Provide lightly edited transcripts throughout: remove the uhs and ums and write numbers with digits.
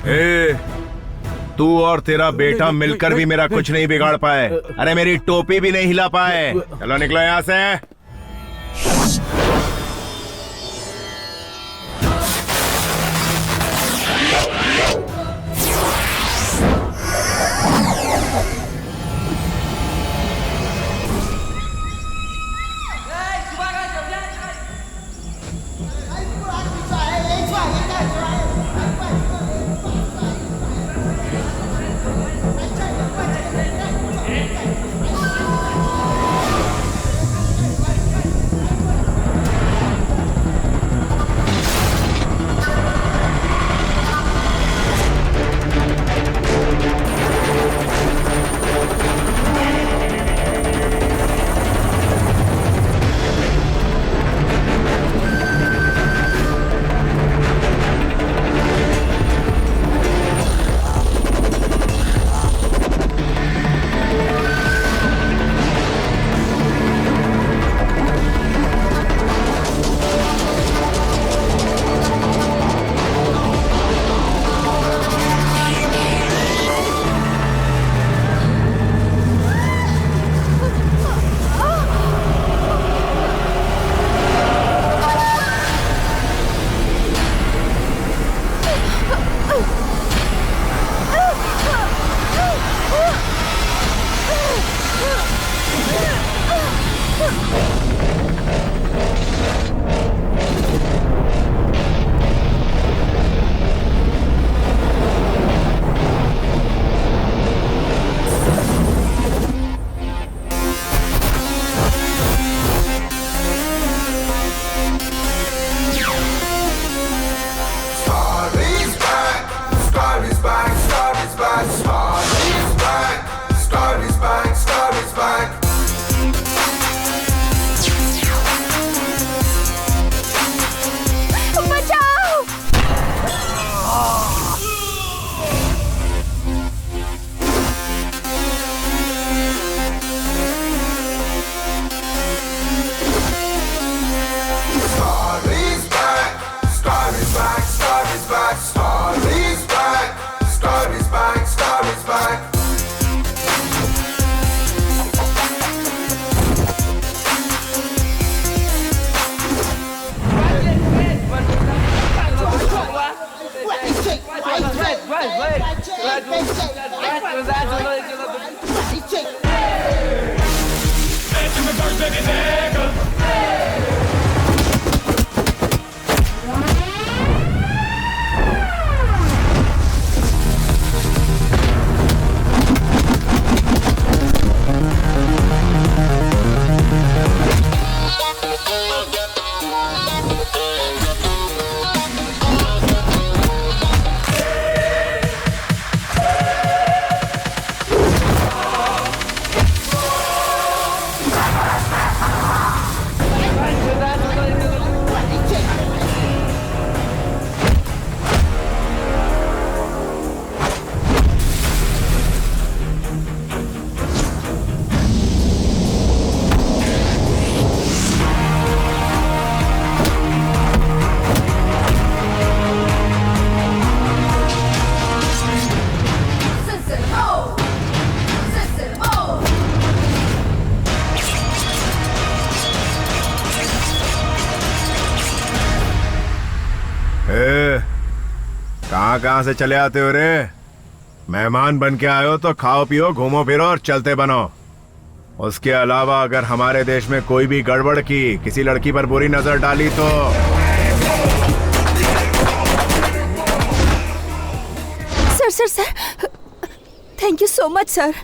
ए, तू और तेरा बेटा मिलकर भी मेरा कुछ नहीं बिगाड़ पाए। अरे मेरी टोपी भी नहीं हिला पाए। चलो निकलो यहाँ से। कहाँ से चले आते हो रे? मेहमान बन के आए हो तो खाओ पियो, घूमो फिरो और चलते बनो। उसके अलावा अगर हमारे देश में कोई भी गड़बड़ की, किसी लड़की पर बुरी नजर डाली तो sir thank you so much sir.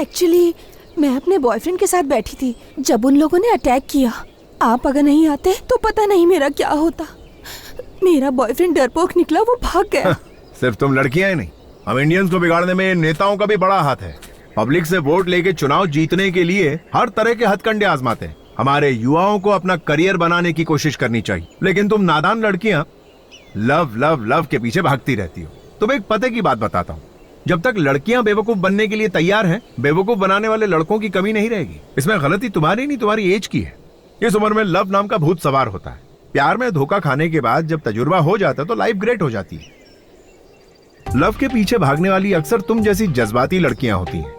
Actually मैं अपने बॉयफ्रेंड के साथ बैठी थी जब उन लोगों ने अटैक किया। आप अगर नहीं आते तो पता नहीं मेरा क्या होता। मेरा बॉयफ्रेंड डरपोक निकला, वो भाग गया। सिर्फ तुम लड़कियां ही नहीं, हम इंडियंस को बिगाड़ने में नेताओं का भी बड़ा हाथ है। पब्लिक से वोट लेके चुनाव जीतने के लिए हर तरह के हथकंडे आजमाते हैं। हमारे युवाओं को अपना करियर बनाने की कोशिश करनी चाहिए, लेकिन तुम नादान लड़कियां लव लव लव के पीछे भागती रहती हो। तुम्हें एक पते की बात बताता हूँ, जब तक लड़कियां बेवकूफ बनने के लिए तैयार हैं, बेवकूफ बनाने वाले लड़कों की कमी नहीं रहेगी। इसमें गलती तुम्हारी नहीं, तुम्हारी एज की है। इस उम्र में लव नाम का भूत सवार होता है। प्यार में धोखा खाने के बाद जब तजुर्बा हो जाता है तो लाइफ ग्रेट हो जाती है। लव के पीछे भागने वाली अक्सर तुम जैसी जज्बाती लड़कियां होती हैं।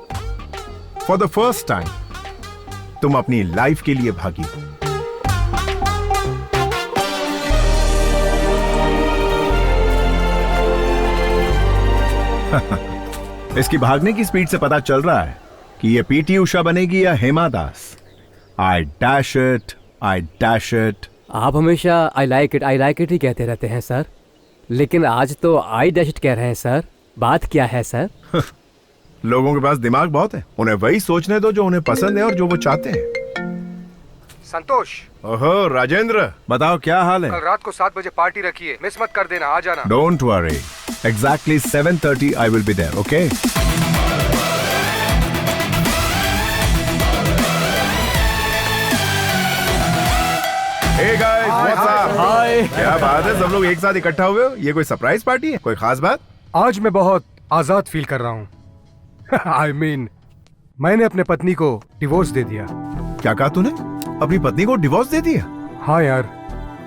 फॉर द फर्स्ट टाइम तुम अपनी लाइफ के लिए भागी हो। इसकी भागने की स्पीड से पता चल रहा है कि ये पीटी उषा बनेगी या Hema Das. I dash it, I dash it. आप हमेशा आई लाइक इट ही कहते रहते हैं सर, लेकिन आज तो आई डैश इट कह रहे हैं सर। बात क्या है सर? लोगों के पास दिमाग बहुत है, उन्हें वही सोचने दो जो उन्हें पसंद है और जो वो चाहते हैं। संतोष, ओहो राजेंद्र, बताओ क्या हाल है? कल रात को 7 बजे पार्टी रखी है, मिस मत कर देना, आ जाना। Don't worry, exactly 7:30 I will be there, okay? Hey guys, what's up? Hi. क्या बात है, सब लोग एक साथ इकट्ठा हुए हो? ये कोई सरप्राइज पार्टी है? कोई खास बात? आज मैं बहुत आजाद फील कर रहा हूँ। आई मीन, मैंने अपने पत्नी को डिवोर्स दे दिया। क्या कहा तूने? अपनी पत्नी को डिवोर्स दे दिया? हाँ यार,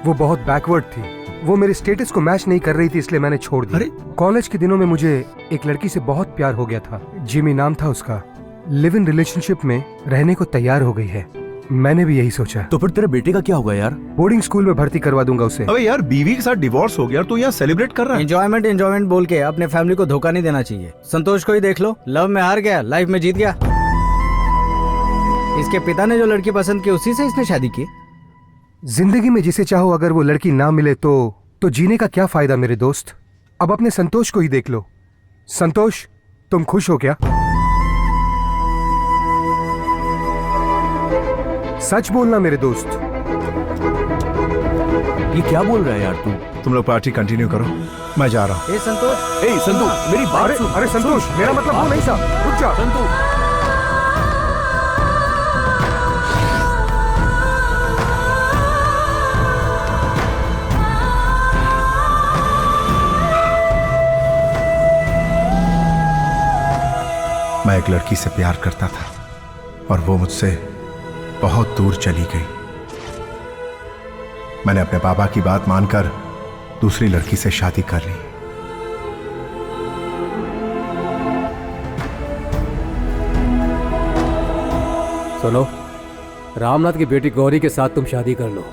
वो बहुत बैकवर्ड थी। वो मेरे स्टेटस को मैच नहीं कर रही थी, इसलिए मैंने छोड़ दिया। अरे? कॉलेज के दिनों में मुझे एक लड़की से बहुत प्यार हो गया था। जिमी नाम था उसका। लिव इन रिलेशनशिप में रहने को तैयार हो गई है। मैंने भी यही सोचा। तो फिर तेरे बेटे का क्या होगा यार? बोर्डिंग स्कूल में भर्ती करवा दूंगा उसे। अबे यार, बीवी के साथ डिवोर्स हो गया और तू यहाँ सेलिब्रेट कर रहा है? एंजॉयमेंट बोल के अपने फैमिली को धोखा नहीं देना चाहिए। संतोष को ही देख लो, लव में हार गया, लाइफ में जीत गया। इसके पिता ने जो लड़की पसंद की उसी से इसने शादी की। जिंदगी में जिसे चाहो अगर वो लड़की ना मिले तो जीने का क्या फायदा मेरे दोस्त। अब अपने संतोष को ही देख लो। संतोष, तुम खुश हो क्या? सच बोलना मेरे दोस्त। ये क्या बोल रहा है यार तू? तुम लोग पार्टी कंटिन्यू करो, मैं जा रहा हूँ। ए संतोष, ए संतू, मेरी बात अरे सुन। अरे संतोष, मेरा मतलब वो नहीं था। रुक जा। संतू, मैं एक लड़की से प्यार करता था और वो मुझसे बहुत दूर चली गई। मैंने अपने पापा की बात मानकर दूसरी लड़की से शादी कर ली। सुनो, रामनाथ की बेटी गौरी के साथ तुम शादी कर लो।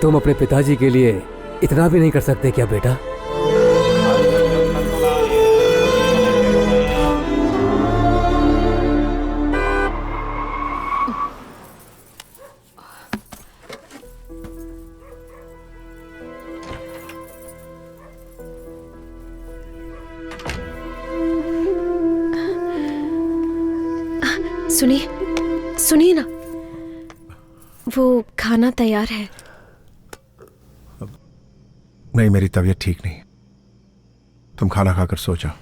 तुम अपने पिताजी के लिए इतना भी नहीं कर सकते क्या बेटा? सुनिए ना, वो खाना तैयार है। नहीं, मेरी तबीयत ठीक नहीं। तुम खाना खाकर सो जाओ।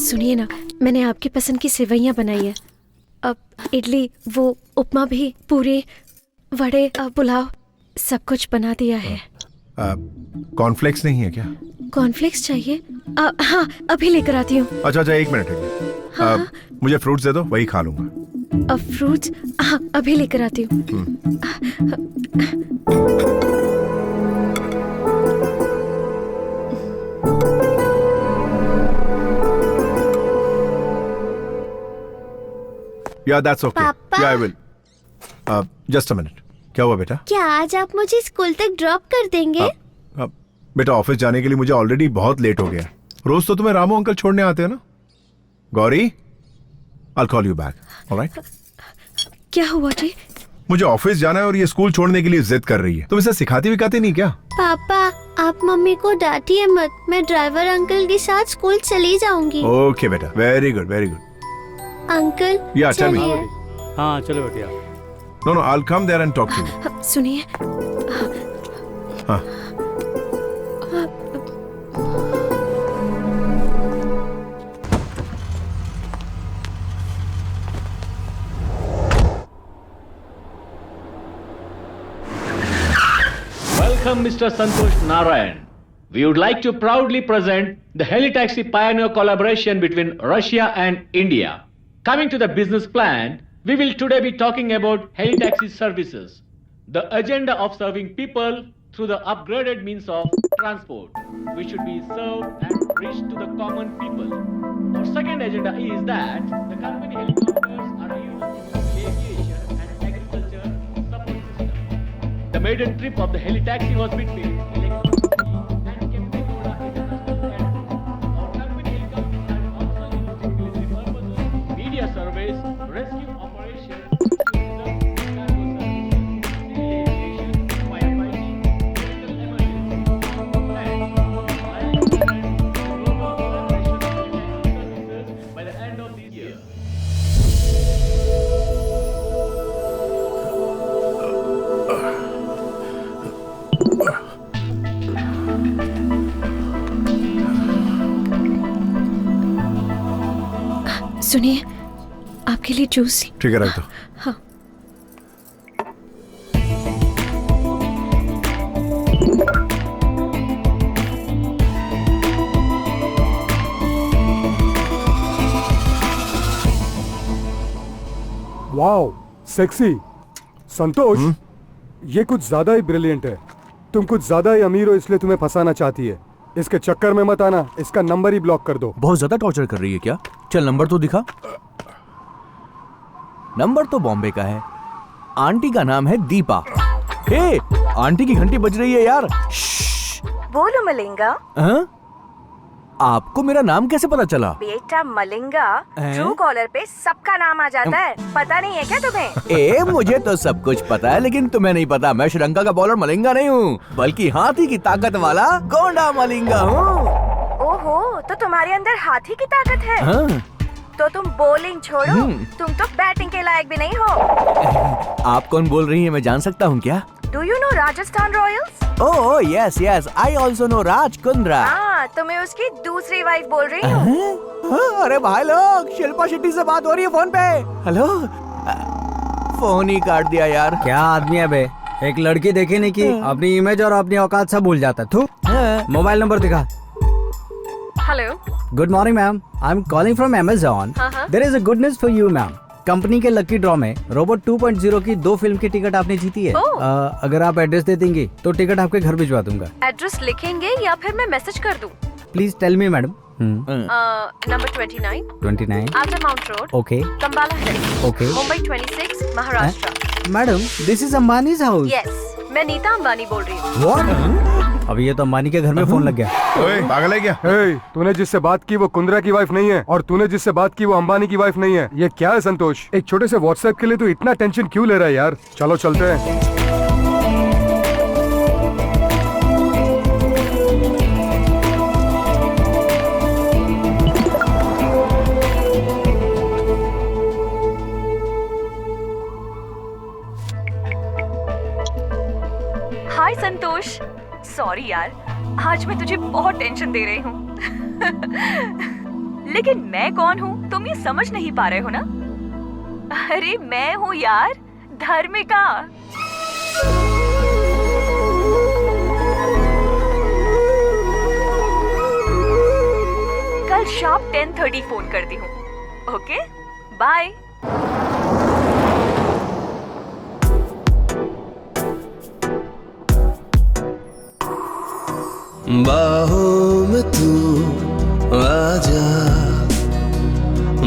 सुनिए ना, मैंने आपकी पसंद की सेवइयां बनाई है। अब इडली, वो उपमा भी, पूरी, वड़े, पुलाव, सब कुछ बना दिया है। कॉर्नफ्लेक्स नहीं है क्या? कॉर्नफ्लेक्स चाहिए? हाँ, अभी लेकर आती हूँ। अच्छा, एक मिनट है। हाँ। मुझे फ्रूट्स दे दो, वही खा लूंगा। अब फ्रूट्स? हाँ, अभी लेकर आती हूँ। Yeah, that's okay. पापा? Yeah, I will. Just a minute. क्या हुआ बेटा? क्या आज आप मुझे स्कूल तक ड्रॉप कर देंगे? बेटा, ऑफिस जाने के लिए मुझे ऑलरेडी बहुत लेट हो गया। रोज तो तुम्हें रामू अंकल छोड़ने आते हैं ना। Gauri, I'll call you back. All right? क्या हुआ जी? मुझे ऑफिस जाना है और ये स्कूल छोड़ने के लिए जिद कर रही है। तुम इसे सिखाती विखाती नहीं क्या? पापा, आप मम्मी को डांटिए मत। मैं ड्राइवर अंकल के साथ स्कूल चली जाऊंगी। ओके बेटा, very good, very good. Uncle, Yeah, tell me. चलिए। हाँ चलो बेटिया। No, I'll come there and talk to you. सुनिए, हाँ, am Mr. Santosh Narayan. We would like to proudly present the Helitaxi Pioneer collaboration between Russia and India. Coming to the business plan, we will today be talking about Helitaxi services, the agenda of serving people through the upgraded means of transport, which should be served and reached to the common people. Our second agenda is that the company helicopters are used in aviation and agriculture support system. The maiden trip of the Helitaxi was between Electricity and Kempegowda International Airport. Our company helicopters are also used in military purposes, media surveys, rescue operations, tourism, cargo services, civil aviation, firefighting, medical emergency, and global collaboration of Helitaxi services by the end of this year. सुनिए, आपके लिए juice. ठीक है, रख दो। हाँ। Wow, sexy. संतोष, ये कुछ ज्यादा ही ब्रिलियंट है। तुम कुछ ज्यादा ही अमीर हो, इसलिए तुम्हें फंसाना चाहती है। इसके चक्कर में मत आना, इसका नंबर ही ब्लॉक कर दो। बहुत ज्यादा टॉर्चर कर रही है क्या? चल नंबर तो दिखा। नंबर तो बॉम्बे का है। आंटी का नाम है दीपा। हे, आंटी की घंटी बज रही है यार। बोलो मलिंगा। हाँ? आपको मेरा नाम कैसे पता चला? बेटा मलिंगा, ट्रू कॉलर पे सबका नाम आ जाता है। पता नहीं है क्या तुम्हें? ए, मुझे तो सब कुछ पता है, लेकिन तुम्हें नहीं पता। मैं श्रीलंका का बॉलर मलिंगा नहीं हूँ, बल्कि हाथी की ताकत वाला गोंडा मलिंगा हूँ। ओहो, तो तुम्हारे अंदर हाथी की ताकत है। हाँ? तो तुम बॉलिंग छोड़ो, तुम तो बैटिंग के लायक भी नहीं हो। आप कौन बोल रही हैं, मैं जान सकता हूँ क्या? Do you know Rajasthan royals? Oh yes yes, I also know Raj Kundra. हाँ, तो मैं उसकी दूसरी वाइफ बोल रही हूँ। अरे भाई लोग, शिल्पा शेट्टी से बात हो रही है फोन पे। हेलो, फोन ही काट दिया यार। क्या आदमी है बे, एक लड़की देखी नहीं की अपनी इमेज और अपनी औकात सब भूल जाता है। तू मोबाइल नंबर दिखा। Hello, good morning ma'am, I am calling from Amazon. There is a good news for you ma'am. Company के लकी ड्रॉ में रोबोट 2.0 की 2 फिल्म की टिकट आपने जीती है। अगर आप एड्रेस दे देंगी तो टिकट आपके घर भिजवा दूंगा। एड्रेस लिखेंगे या फिर मैं मैसेज कर दूँ? Please tell me madam. Number 29 after mount road, okay Cumballa Hills, okay Mumbai 26, Maharashtra. Madam, this is Ambani's house. Yes, मैं नीता अंबानी बोल रही हूँ। व्हाट? अभी ये तो अंबानी के घर में फोन लग गया। ओए, पागल है क्या? तूने जिससे बात की वो कुंद्रा की वाइफ नहीं है, और तूने जिससे बात की वो अंबानी की वाइफ नहीं है। ये क्या है संतोष? एक छोटे से व्हाट्सएप के लिए तू इतना टेंशन क्यों ले रहा है यार? चलो चलते हैं। हाय संतोष, सॉरी यार, आज मैं तुझे बहुत टेंशन दे रही हूँ। लेकिन मैं कौन हूँ तुम ये समझ नहीं पा रहे हो ना? अरे मैं हूँ यार, धर्मिका। कल शाम 10:30 फोन करती हूँ। Okay, bye. बाहों में तू आजा,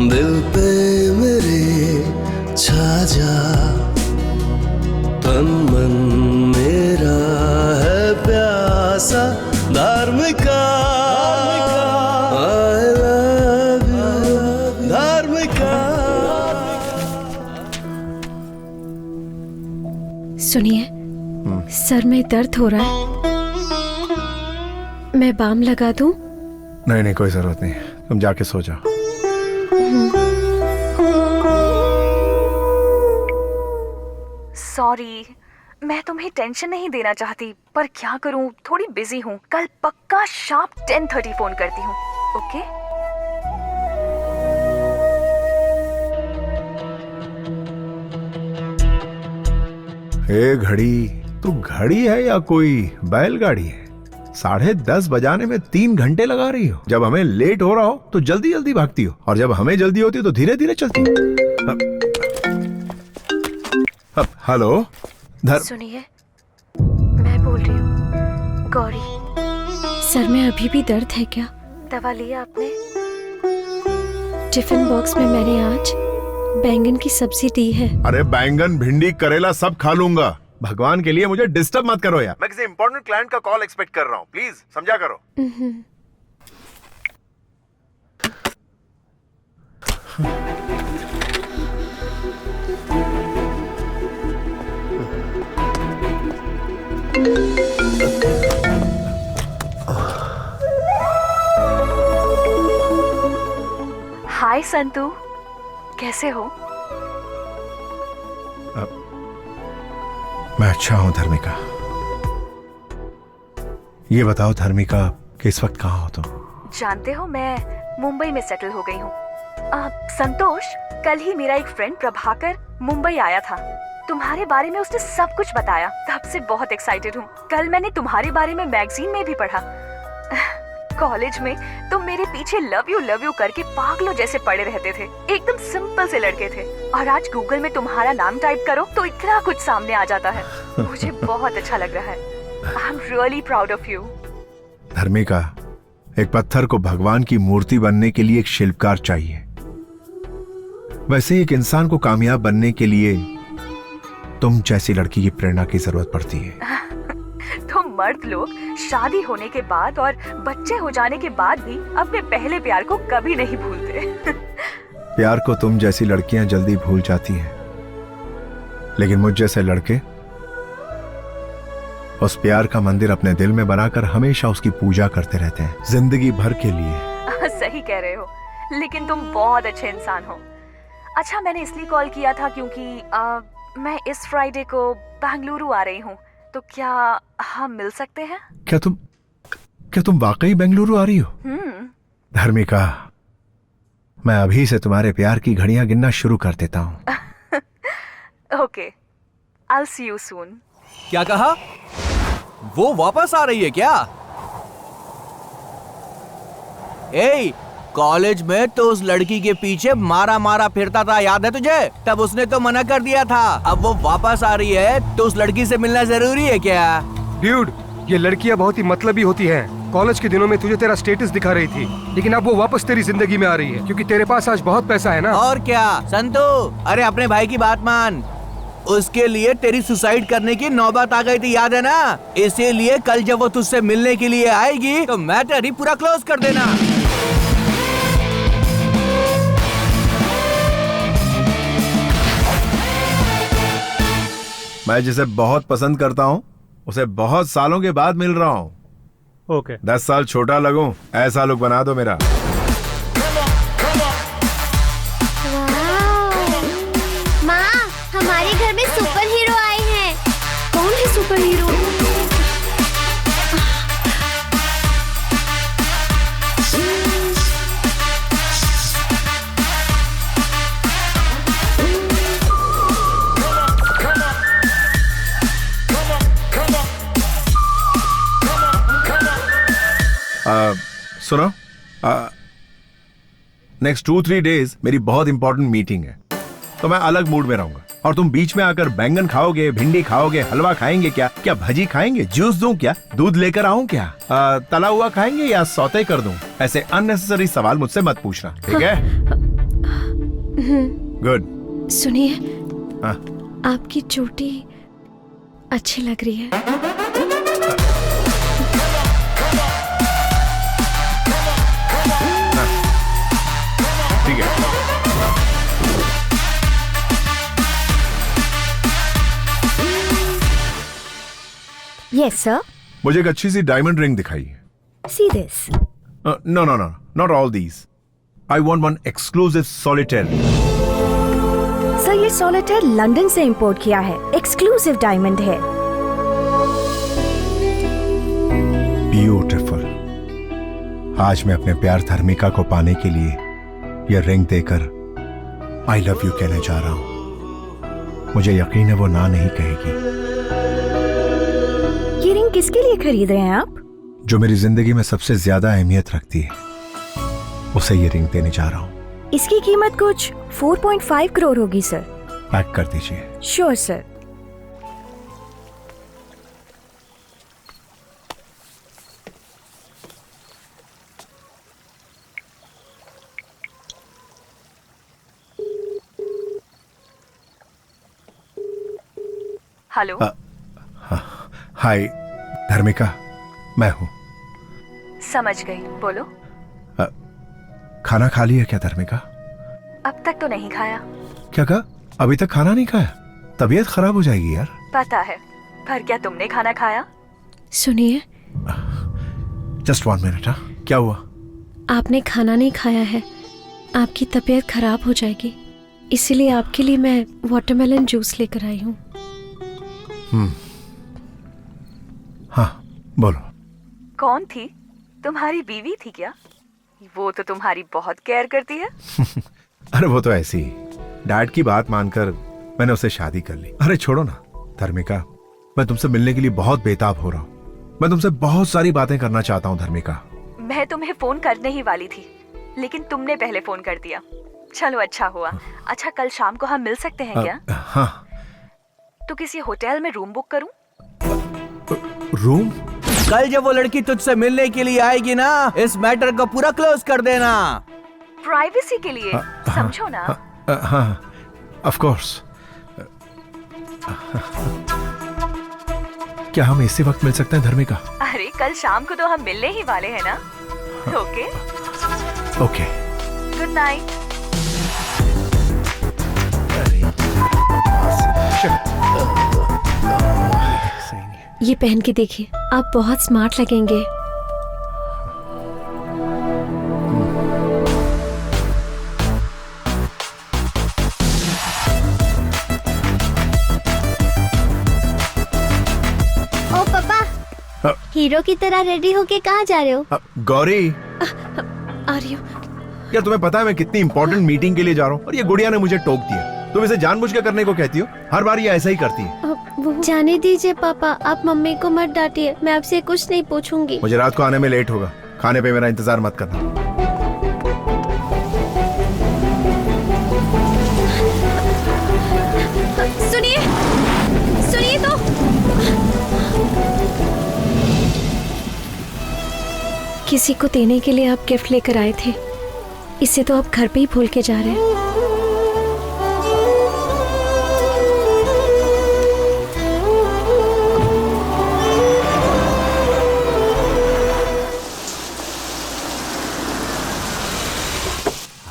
दिल पे मेरे छा जा, तन मन मेरा है प्यासा धार्मिका। I love you, धार्मिका। सुनिए, सर में दर्द हो रहा है, मैं बाम लगा दूं? नहीं, कोई जरूरत नहीं, तुम जाके सो जाओ। सॉरी, मैं तुम्हें टेंशन नहीं देना चाहती, पर क्या करूं, थोड़ी बिजी हूं। कल पक्का शार्प 10:30 फोन करती हूं। ओके? हे घड़ी, तू घड़ी है या कोई बैलगाड़ी है? 10:30 बजाने में 3 घंटे लगा रही हो। जब हमें लेट हो रहा हो तो जल्दी जल्दी भागती हो, और जब हमें जल्दी होती हो तो धीरे धीरे चलती हो। हेलो सुनिए, मैं बोल रही हूँ गौरी। सर में अभी भी दर्द है क्या? दवा लिया आपने? टिफिन बॉक्स में मैंने आज बैंगन की सब्जी दी है। अरे बैंगन, भिंडी, करेला सब खा लूंगा। भगवान के लिए मुझे डिस्टर्ब मत करो यार। मैं किसी इंपॉर्टेंट क्लाइंट का कॉल एक्सपेक्ट कर रहा हूँ, प्लीज समझा करो। हाय संतू, कैसे हो? मैं अच्छा हूं धर्मिका। ये बताओ धर्मिका कि इस वक्त कहाँ हो तुम? जानते हो मैं मुंबई में सेटल हो गई हूँ। संतोष, कल ही मेरा एक फ्रेंड प्रभाकर मुंबई आया था। तुम्हारे बारे में उसने सब कुछ बताया, तब से बहुत एक्साइटेड हूँ। कल मैंने तुम्हारे बारे में मैगजीन में भी पढ़ा। कॉलेज में तुम मेरे पीछे लव यू करके पागलों जैसे पड़े रहते थे। एकदम सिंपल से लड़के थे, और आज गूगल में तुम्हारा नाम टाइप करो तो इतना कुछ सामने आ जाता है। मुझे बहुत अच्छा लग रहा है। I am really proud of you. Dharmika, एक पत्थर को भगवान की मूर्ति बनने के लिए एक शिल्पकार चाहिए, वैसे ही एक इंसान को कामयाब बनने के लिए तुम जैसी लड़की की प्रेरणा की जरूरत पड़ती है। तो मर्द लोग शादी होने के बाद और बच्चे हो जाने के बाद भी अपने पहले प्यार को कभी नहीं भूलते। प्यार को तुम जैसी लड़कियां जल्दी भूल जाती हैं, लेकिन मुझ जैसे लड़के उस प्यार का मंदिर अपने दिल में बनाकर हमेशा उसकी पूजा करते रहते हैं, जिंदगी भर के लिए। सही कह रहे हो, लेकिन तुम बहुत अच्छे इंसान हो। अच्छा, मैंने इसलिए कॉल किया था क्योंकि मैं इस फ्राइडे को बेंगलुरु आ रही हूँ, तो क्या हम मिल सकते हैं? क्या तुम वाकई बेंगलुरु आ रही हो? धर्मिका, मैं अभी से तुम्हारे प्यार की घड़ियां गिनना शुरू कर देता हूँ। Okay, I will see you soon. क्या कहा? वो वापस आ रही है क्या? ए, कॉलेज में तो उस लड़की के पीछे मारा फिरता था, याद है तुझे? तब उसने तो मना कर दिया था। अब वो वापस आ रही है तो उस लड़की से मिलना जरूरी है क्या? ड्यूड, ये लड़कियां बहुत ही मतलबी होती हैं। कॉलेज के दिनों में तुझे तेरा स्टेटस दिखा रही थी, लेकिन अब वो वापस तेरी जिंदगी में आ रही है क्योंकि तेरे पास आज बहुत पैसा है ना। और क्या संतू, अरे अपने भाई की बात मान। उसके लिए तेरी सुसाइड करने की नौबत आ गई थी, याद है ना? इसीलिए कल जब वो तुझसे मिलने के लिए आएगी तो मैटर ही पूरा क्लोज कर देना। मैं जिसे बहुत पसंद करता हूँ उसे बहुत सालों के बाद मिल रहा हूँ। ओके। 10 साल छोटा लगूं, ऐसा लुक बना दो मेरा। माँ, हमारे घर में सुपर हीरो आए हैं। कौन है सुपर हीरो? सुनो, नेक्स्ट 2-3 डेज मेरी बहुत इंपॉर्टेंट मीटिंग है, तो मैं अलग मूड में रहूंगा। और तुम बीच में आकर बैंगन खाओगे, भिंडी खाओगे, हलवा खाएंगे क्या भजी खाएंगे, जूस दूं क्या, दूध लेकर आऊं क्या, तला हुआ खाएंगे या सौते कर दूं? ऐसे अननेसेसरी सवाल मुझसे मत पूछना, ठीक है? गुड। सुनिए, आपकी चोटी अच्छी लग रही है। ठीक है। Yes, sir. मुझे एक अच्छी सी डायमंड रिंग दिखाइए। See this. No, not all these. I want one exclusive solitaire. Sir, ये सॉलिटेयर लंदन से इंपोर्ट किया है, एक्सक्लूसिव डायमंड है। ब्यूटीफुल। आज मैं अपने प्यार धर्मिका को पाने के लिए यह रिंग देकर आई लव यू कहने जा रहा हूं। मुझे यकीन है वो ना नहीं कहेगी। ये रिंग किसके लिए खरीद रहे हैं आप? जो मेरी जिंदगी में सबसे ज्यादा अहमियत रखती है, उसे ये रिंग देने जा रहा हूँ। इसकी कीमत कुछ 4.5 करोड़ होगी सर। पैक कर दीजिए। Sure sir. हेलो। हाय धर्मिका, मैं हूँ। समझ गई, बोलो। खाना खा लिया क्या धर्मिका? अब तक तो नहीं खाया। क्या कहा? अभी तक खाना नहीं खाया? तबीयत खराब हो जाएगी यार। पता है, पर क्या तुमने खाना खाया? सुनिए, जस्ट 1 मिनट। हाँ, क्या हुआ? आपने खाना नहीं खाया है, आपकी तबीयत खराब हो जाएगी, इसीलिए आपके लिए मैं वाटरमेलन जूस लेकर आई हूँ। हाँ बोलो। कौन थी? तुम्हारी बीवी थी क्या? वो तो तुम्हारी बहुत केयर करती है। अरे वो तो ऐसी ही, डैड की बात मानकर मैंने उससे शादी कर ली। अरे छोड़ो ना धर्मिका, मैं तुमसे मिलने के लिए बहुत बेताब हो रहा हूँ। मैं तुमसे बहुत सारी बातें करना चाहता हूँ धर्मिका। मैं तुम्हें फोन करने ही वाली थी, लेकिन तुमने पहले फोन कर दिया। चलो अच्छा हुआ। अच्छा, कल शाम को हम मिल सकते हैं क्या? हाँ। तो किसी होटल में रूम बुक करूं? रूम? कल जब वो लड़की तुझसे मिलने के लिए आएगी ना, इस मैटर को पूरा क्लोज कर देना। प्राइवेसी के लिए, समझो ना। हाँ, ऑफ कोर्स। क्या हम इसी वक्त मिल सकते हैं धर्मिका? अरे कल शाम को तो हम मिलने ही वाले हैं ना। Okay okay, good night. ये पहन के देखिए, आप बहुत स्मार्ट लगेंगे। ओ पापा, हीरो की तरह रेडी होके कहाँ जा रहे हो? गौरी, आ रही हूँ। क्या तुम्हें पता है मैं कितनी इंपॉर्टेंट मीटिंग के लिए जा रहा हूँ और ये गुड़िया ने मुझे टोक दिया? तुम इसे जानबूझ के करने को कहती हो, हर बार ये ऐसा ही करती है। जाने दीजिए पापा, आप मम्मी को मत डांटिए, मैं आपसे कुछ नहीं पूछूंगी। मुझे रात को आने में लेट होगा, खाने पे मेरा इंतजार मत करना। सुनिए, सुनिए तो। किसी को देने के लिए आप गिफ्ट लेकर आए थे, इसे तो आप घर पे ही भूल के जा रहे हैं।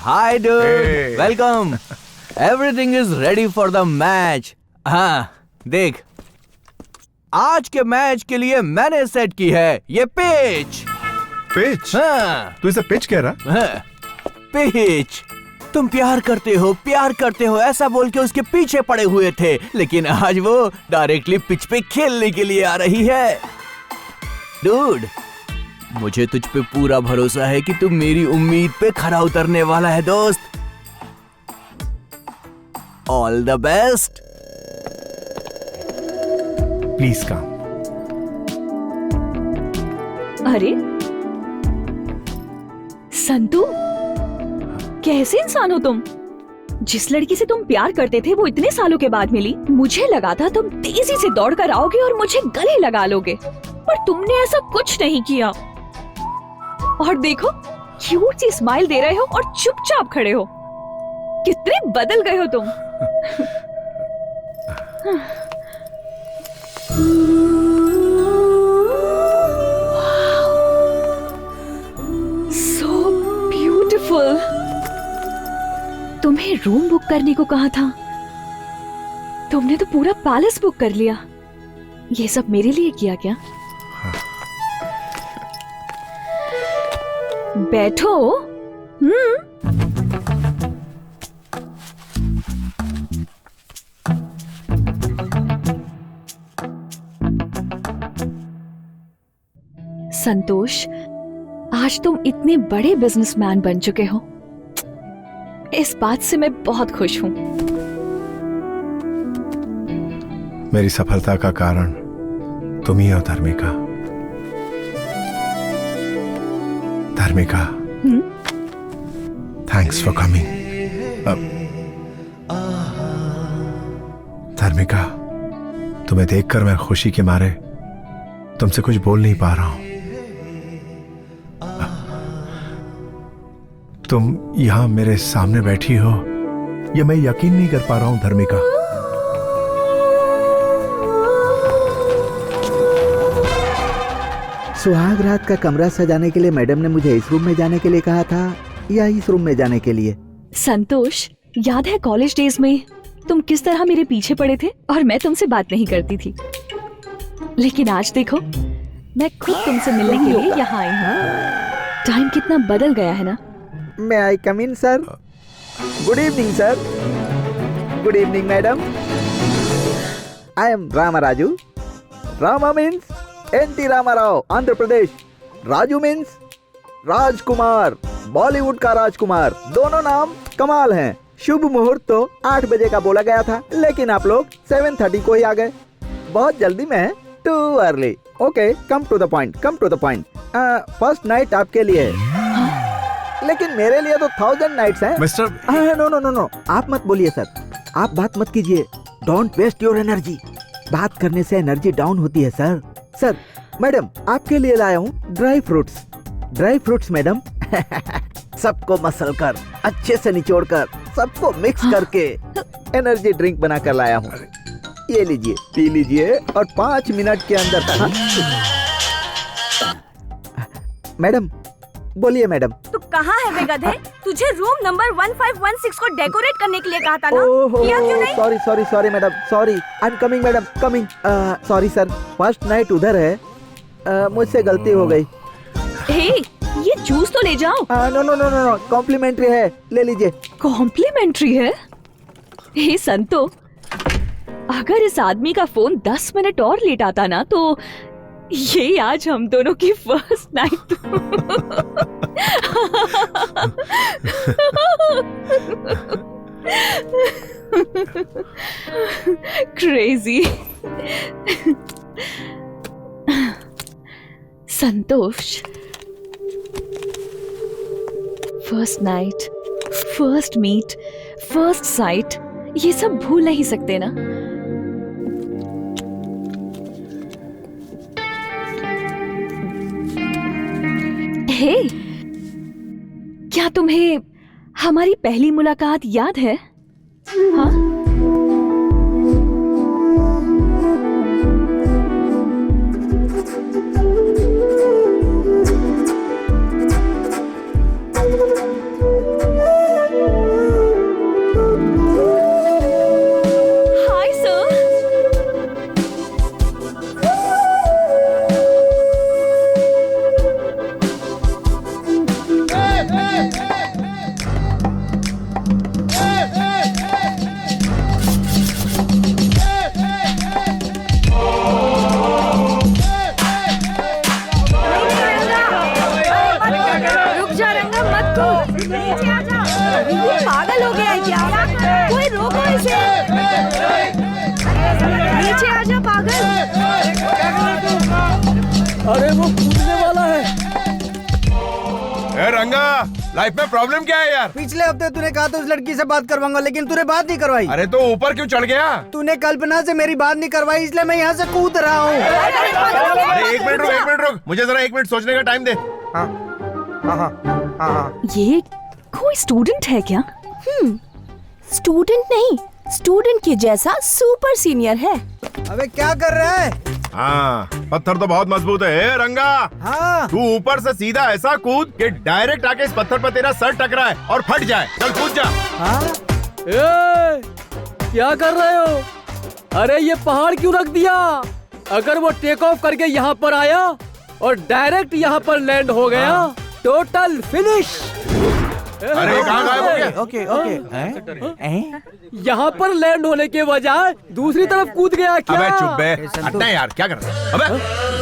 Hi dude, welcome. Everything is ready for the match. हाँ, देख, आज के मैच के लिए मैंने सेट की है ये पिच। पिच? हाँ। तू इसे पिच कह रहा? हाँ, पिच। तुम प्यार करते हो ऐसा बोल के उसके पीछे पड़े हुए थे, लेकिन आज वो डायरेक्टली पिच पे खेलने के लिए आ रही है। डूड, मुझे तुझ पे पूरा भरोसा है कि तू मेरी उम्मीद पे खरा उतरने वाला है दोस्त। All the best. Please come. अरे संतू, कैसे इंसान हो तुम? जिस लड़की से तुम प्यार करते थे वो इतने सालों के बाद मिली। मुझे लगा था तुम तेजी से दौड़ कर आओगे और मुझे गले लगा लोगे, पर तुमने ऐसा कुछ नहीं किया। और देखो, क्यूट सी स्माइल दे रहे हो और चुपचाप खड़े हो। कितने बदल गए हो तुम। So beautiful। तुम्हें रूम बुक करने को कहा था, तुमने तो पूरा पैलेस बुक कर लिया। ये सब मेरे लिए किया क्या? बैठो। संतोष, आज तुम इतने बड़े बिजनेसमैन बन चुके हो, इस बात से मैं बहुत खुश हूँ। मेरी सफलता का कारण तुम ही हो धर्मिका। धर्मिका, थैंक्स फॉर कमिंग। धर्मिका, तुम्हें देखकर मैं खुशी के मारे तुमसे कुछ बोल नहीं पा रहा हूं। तुम यहां मेरे सामने बैठी हो, यह मैं यकीन नहीं कर पा रहा हूं धर्मिका। सुहाग रात का कमरा सजाने के लिए मैडम ने मुझे इस रूम में जाने के लिए कहा था या इस रूम में जाने के लिए? संतोष, याद है कॉलेज डेज में तुम किस तरह मेरे पीछे पड़े थे और मैं तुमसे बात नहीं करती थी, लेकिन आज देखो मैं खुद तुमसे मिलने के लिए यहाँ आई हूँ। टाइम कितना बदल गया है ना। मैं I come in sir? Good evening sir. Good evening madam. I am Ramaraju. Rama means NT Ramarao, Andhra Pradesh. Raju means Rajkumar, Bollywood का राजकुमार। दोनों नाम कमाल हैं। शुभ मुहूर्त तो 8 बजे का बोला गया था, लेकिन आप लोग 7:30 को ही आ गए। बहुत जल्दी में too early. Okay, come to the point, come to the point. First night आपके लिए है, लेकिन मेरे लिए तो 1000 नाइट्स हैं। Mister no no no no, आप मत बोलिए सर, आप बात मत कीजिए। Don't waste your energy. बात करने से एनर्जी डाउन होती है सर। सर, मैडम आपके लिए लाया हूँ dry fruits. Dry fruits madam. सबको मसल कर, अच्छे से निचोड़ कर, सबको मिक्स करके एनर्जी ड्रिंक बना कर लाया हूँ। ये लीजिए, पी लीजिए और 5 मिनट के अंदर। मैडम बोलिए मैडम। तू कहाँ है बे गधे? तुझे रूम नंबर 1516 को डेकोरेट करने के लिए कहा था ना? किया क्यों नहीं? Sorry sorry sorry madam, sorry. I am coming madam, coming. Sorry sir, first night उधर है, मुझसे गलती हो गई। हे, ये जूस तो ले जाओ। No no no no, complimentary है, ले लीजिए। कॉम्प्लीमेंट्री है? हे संतो, अगर इस आदमी का फोन 10 मिनट और लेट आता ना तो ये आज हम दोनों की first night. Crazy. Santosh, first night, first meet, first sight, ये सब भूल नहीं सकते ना। हे, क्या तुम्हें हमारी पहली मुलाकात याद है? हाँ? Hi sir. रुक जा रंगा, मत कूद। नीचे आ जा। ये पागल हो गया है क्या? कोई रोको इसे। नीचे आ जा पागल। अरे वो कूदने वाला है। ए रंगा, लाइफ में प्रॉब्लम क्या है यार? पिछले हफ्ते तूने कहा था उस लड़की से बात करवाऊंगा, लेकिन तूने बात नहीं करवाई। अरे तो ऊपर क्यों चढ़ गया? तूने कल्पना से मेरी बात नहीं करवाई, इसलिए मैं यहाँ से कूद रहा हूँ। अरे एक मिनट रुक, मुझे जरा 1 मिनट सोचने का टाइम दे। ये कोई स्टूडेंट है क्या? स्टूडेंट नहीं, स्टूडेंट के जैसा सुपर सीनियर है। अबे क्या कर रहा है? हाँ, पत्थर तो बहुत मजबूत है। ए, रंगा, हाँ। तू ऊपर से सीधा ऐसा कूद कि डायरेक्ट आके इस पत्थर पर तेरा सर टकराए और फट जाए। चल कूद जा। हाँ? ए, क्या कर रहे हो? अरे ये पहाड़ क्यों रख दिया? अगर वो टेक ऑफ करके यहाँ पर आया और डायरेक्ट यहाँ पर लैंड हो गया, टोटल फिनिश। अरे कहाँ गायब हो गया? Okay okay. यहाँ पर लैंड होने के बजाय दूसरी तरफ कूद गया क्या? अबे चुप बे, हटना यार, क्या कर रहा है?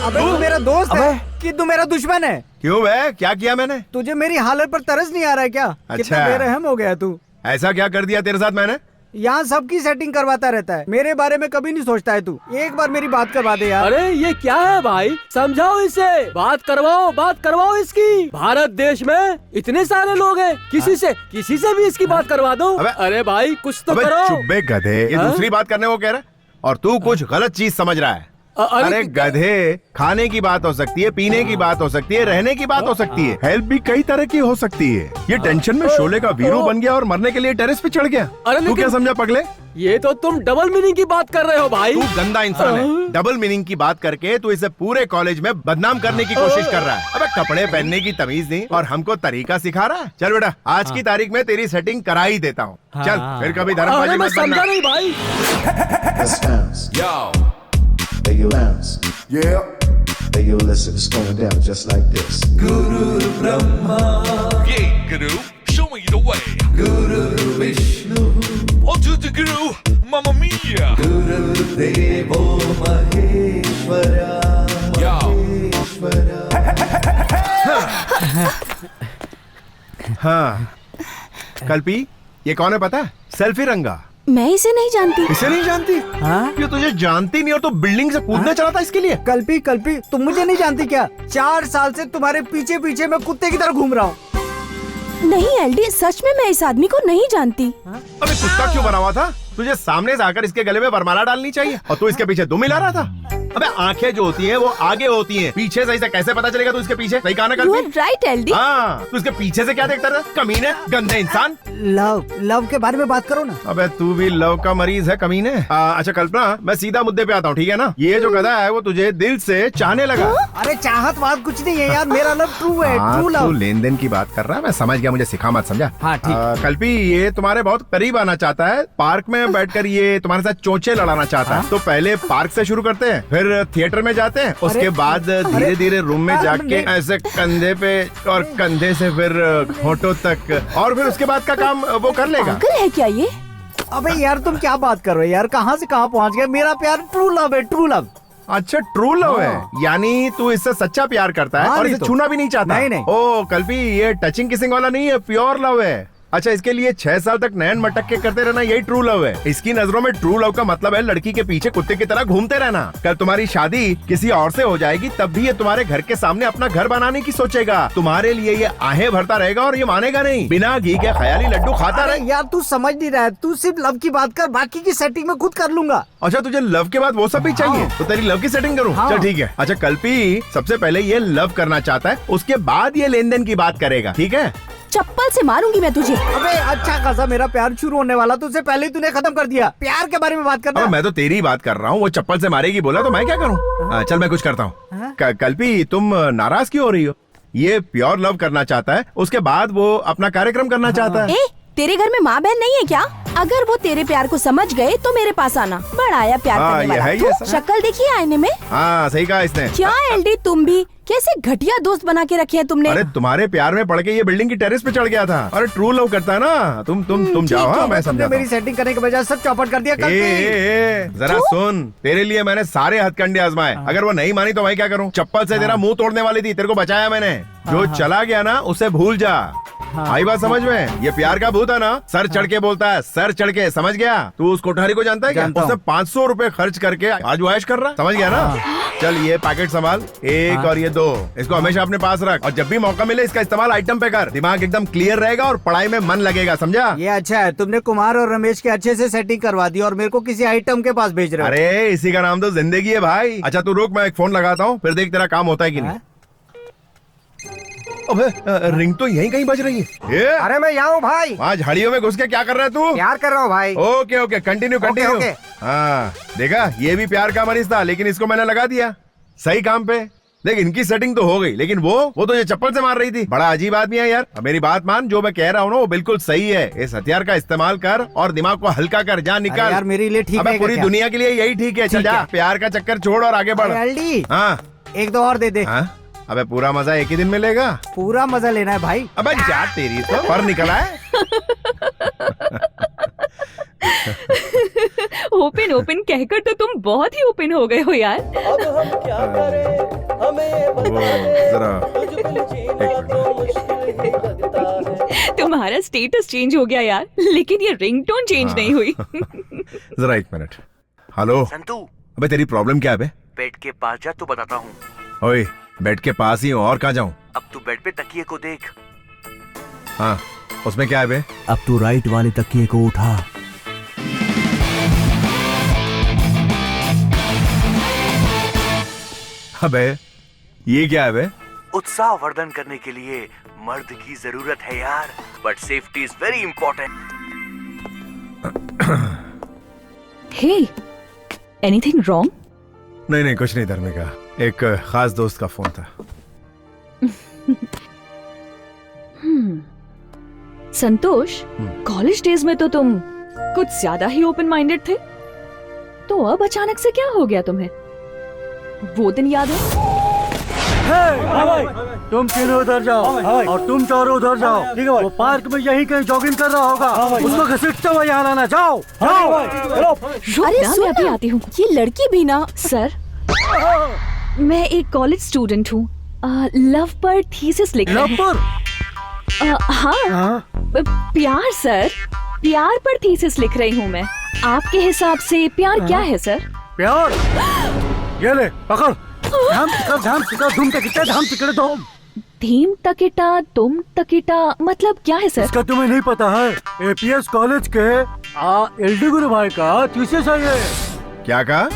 अबे तू मेरा दोस्त है कि तू मेरा दुश्मन है? क्यों बे, क्या किया मैंने? तुझे मेरी हालत पर तरस नहीं आ रहा है क्या? अच्छा। कितना बेरहम हो गया तू। ऐसा क्या कर दिया तेरे साथ मैंने? यहाँ सबकी सेटिंग करवाता रहता है, मेरे बारे में कभी नहीं सोचता है तू। एक बार मेरी बात करवा दे यार। अरे ये क्या है भाई, समझाओ इसे, बात करवाओ इसकी। भारत देश में इतने सारे लोग हैं, किसी से भी इसकी बात करवा दो। अरे भाई कुछ तो करो। चुप बे गधे, ये दूसरी बात करने को कह रहा है और तू कुछ गलत चीज समझ रहा है। अरे गधे, खाने की बात हो सकती है, पीने की बात हो सकती है, रहने की बात हो सकती है, हेल्प भी कई तरह की हो सकती है। ये टेंशन में शोले का वीरू बन गया और मरने के लिए टेरेस पे चढ़ गया। तू क्या समझा पगले? ये तो तुम डबल मीनिंग की बात कर रहे हो भाई। तू गंदा इंसान है। डबल मीनिंग की बात करके तू इसे पूरे कॉलेज में बदनाम करने की कोशिश कर रहा है। अबे कपड़े पहनने की तमीज नहीं और हमको तरीका सिखा रहा है। चल बेटा, आज की तारीख में तेरी सेटिंग करा ही देता हूँ। चल फिर कभी धर्मबाजी मत करना। नहीं भाई। Hey, you bounce. Yeah. Hey, you listen, it's going down just like this. Guru Brahma. Yeah, Guru, show me the way. Guru Vishnu. On to the Guru, Mamma Mia. Guru Devo Maheshwara. हाँ, कल्पी, ये कौन है पता है? Selfie रंगा। मैं इसे नहीं जानती। इसे नहीं जानती? हाँ? ये तुझे जानती नहीं और तो बिल्डिंग से कूदने चला था इसके लिए। कल्पी तुम मुझे नहीं जानती क्या? 4 साल से तुम्हारे पीछे पीछे मैं कुत्ते की तरह घूम रहा हूँ। नहीं एलडी, सच में मैं इस आदमी को नहीं जानती। अबे कुत्ता क्यों बना हुआ था? तुझे सामने से आकर इसके गले में वरमाला डालनी चाहिए और तू इसके पीछे दुम मिला रहा था। अबे आंखें जो होती हैं वो आगे होती हैं, पीछे से इसे कैसे पता चलेगा तू इसके पीछे? सही कहा ना Kalpi? You are right, LD। हाँ, तू इसके पीछे से क्या देखता रहा? कमीने, गंदे इंसान। लव के बारे में बात करो ना। अबे तू भी लव का मरीज है कमीने। अच्छा कल्पना, मैं सीधा मुद्दे पे आता हूँ, ठीक है ना? ये जो गधा है वो तुझे दिल से चाहने लगा। अरे चाहत बात कुछ नहीं है यार, मेरा लव ट्रू है, ट्रू लव। तू लेन देन की बात कर रहा है, मैं समझ गया, मुझे सिखा मत, समझा? हाँ ठीक। कल्पी, ये तुम्हारे बहुत करीब आना चाहता है, पार्क में बैठकर ये तुम्हारे साथ चोंचे लड़ाना चाहता है। तो पहले पार्क से शुरू करते हैं, फिर थिएटर में जाते हैं, उसके बाद धीरे धीरे रूम में जाके ऐसे कंधे पे और कंधे से फिर होठों तक, और फिर उसके बाद का काम वो कर लेगा। पागल है क्या ये? अबे यार तुम क्या बात कर रहे हो यार, कहाँ से कहाँ पहुँच गए? मेरा प्यार ट्रू लव है, ट्रू लव। अच्छा ट्रू लव है, यानी तू इससे सच्चा प्यार करता है और इसे छूना भी नहीं चाहता। नहीं। ओ कल्पी, ये टचिंग किसिंग वाला नहीं है, प्योर लव है। अच्छा, इसके लिए 6 साल तक नैन मटक के करते रहना, यही ट्रू लव है। इसकी नजरों में ट्रू लव का मतलब है लड़की के पीछे कुत्ते की तरह घूमते रहना। कल तुम्हारी शादी किसी और से हो जाएगी तब भी ये तुम्हारे घर के सामने अपना घर बनाने की सोचेगा, तुम्हारे लिए ये आहें भरता रहेगा और ये मानेगा नहीं, बिना घी के ख्याली लड्डू खाता रहे। यार तू समझ नहीं रहा है, तू सिर्फ लव की बात कर, बाकी की सेटिंग में खुद कर लूंगा। अच्छा, तुझे लव के बाद वो सब भी चाहिए? तो तेरी लव की सेटिंग करूँ? चल ठीक है। अच्छा कल्पी, सबसे पहले ये लव करना चाहता है, उसके बाद ये लेन देन की बात करेगा, ठीक है? चप्पल से मारूंगी मैं तुझे। अबे अच्छा खासा मेरा प्यार शुरू होने वाला, तुझसे पहले ही तूने खत्म कर दिया। प्यार के बारे में बात करना। मैं तो तेरी बात कर रहा हूँ, वो चप्पल से मारेगी बोला तो मैं क्या करूँ? चल मैं कुछ करता हूँ। कल्पी, तुम नाराज क्यों हो रही हो? ये प्योर लव करना चाहता है, उसके बाद वो अपना कार्यक्रम करना चाहता है। तेरे घर में माँ बहन नहीं है क्या? अगर वो तेरे प्यार को समझ गए तो मेरे पास आना, बड़ा आया प्यार करने वाला। शक्ल देखिए आईने में। हाँ सही कहा इसने। क्या एलडी, तुम भी कैसे घटिया दोस्त बना के रखे हैं तुमने? अरे तुम्हारे प्यार में पड़ के ये बिल्डिंग की टेरेस पे चढ़ गया था। अरे ट्रू लव करता है ना, तुम जाओ। हाँ मैं समझा। मेरी सेटिंग करने के बजाय सब चौपट कर दिया। जरा सुन, तेरे लिए मैंने सारे हथकंडे आजमाए, अगर वो नहीं मानी तो मैं क्या करूँ? चप्पल से तेरा मुंह तोड़ने वाली थी, तेरे को बचाया मैंने। जो चला गया ना उसे भूल जा। आई बात समझ में? ये प्यार का भूत है ना, सर चढ़ के बोलता है, सर चढ़ के, समझ गया? तू उस कोठारी को जानता है क्या? उसने 500 रुपए खर्च करके आज वो ऐश कर रहा है, समझ गया ना? चल ये पैकेट संभाल, 1 और ये 2, इसको हमेशा अपने पास रख और जब भी मौका मिले इसका इस्तेमाल आइटम पे कर, दिमाग एकदम क्लियर रहेगा और पढ़ाई में मन लगेगा, समझा? ये अच्छा है, तुमने कुमार और रमेश के अच्छे से सेटिंग करवा दी और मेरे को किसी आइटम के पास भेज रहे हो। अरे इसी का नाम तो जिंदगी है भाई। अच्छा तू रुक, मैं एक फोन लगाता हूँ, फिर देख तेरा काम होता है कि नहीं। अबे रिंग तो यहीं कहीं बज रही है। अरे मैं यहाँ हूँ भाई। वहाँ झाड़ियों में घुस के क्या कर रहा है तू? प्यार कर रहा हूँ भाई। Okay continue. हाँ देखा, ये भी प्यार का मरीज था, लेकिन इसको मैंने लगा दिया सही काम पे। देख इनकी सेटिंग तो हो गई, लेकिन वो तो ये चप्पल से मार रही थी। बड़ा अजीब आदमी है यार। मेरी बात मान, जो मैं कह रहा हूँ ना वो बिल्कुल सही है। इस हथियार का इस्तेमाल कर और दिमाग को हल्का कर, जा निकाल। यार मेरे लिए ठीक है, पूरी दुनिया के लिए यही ठीक है। चल जा, प्यार का चक्कर छोड़ और आगे बढ़। हाँ 1-2 और दे दे। अबे पूरा मजा एक ही दिन मिलेगा? पूरा मजा लेना है भाई। अबे जा, तेरी तो पर निकला है। ओपन कहकर तो तुम बहुत ही ओपन हो गए हो यार। अब हम क्या करें, हमें जरा तुम तुम्हारा स्टेटस चेंज हो गया यार, लेकिन ये रिंगटोन चेंज नहीं हुई। जरा एक मिनट। हेलो संतू, अबे तेरी प्रॉब्लम क्या है बे? बेड के पास जा तो बताता हूँ। ओए बेड के पास ही हूँ, और कहाँ जाऊँ? अब तू बेड पे तकिए को देख। हाँ उसमें क्या है बे? अब तू राइट वाले तकिए को उठा। अबे ये क्या है बे? उत्साह वर्धन करने के लिए मर्द की जरूरत है यार, but safety is very important. Hey, anything wrong? नहीं नहीं कुछ नहीं धर्मिका, एक खास दोस्त का फोन था। संतोष, कॉलेज डेज में तो तुम कुछ ज्यादा ही ओपन माइंडेड थे, तो अब अचानक से क्या हो गया तुम्हें? वो दिन याद है? तुम तीनों उधर जाओ और तुम चारों उधर जाओ। ठीक है, वो पार्क में यही कहीं जॉगिंग कर रहा होगा, उसको घसीटते हुए यहाँ लाना। जाओ जाओ। अरे मैं अभी आती हूँ। ये लड़की भी ना। सर, मैं एक कॉलेज स्टूडेंट हूँ, लव पर थीसिस लिख रही हूँ। लव पर? हाँ, प्यार सर, प्यार पर थीसिस लिख रही हूँ मैं। आपके हिसाब से प्यार क्या है सर? प्यार? ये ले पकड़। धाम टिका धूम तकिटा धाम टिकड़े धूम। धीम तकिटा तुम तकिटा मतलब क्या है सर? इसका तुम्हें नहीं पता है? एपीएस कॉलेज के एलडी गुरु भाई का थीसिस है ये। क्या कहा?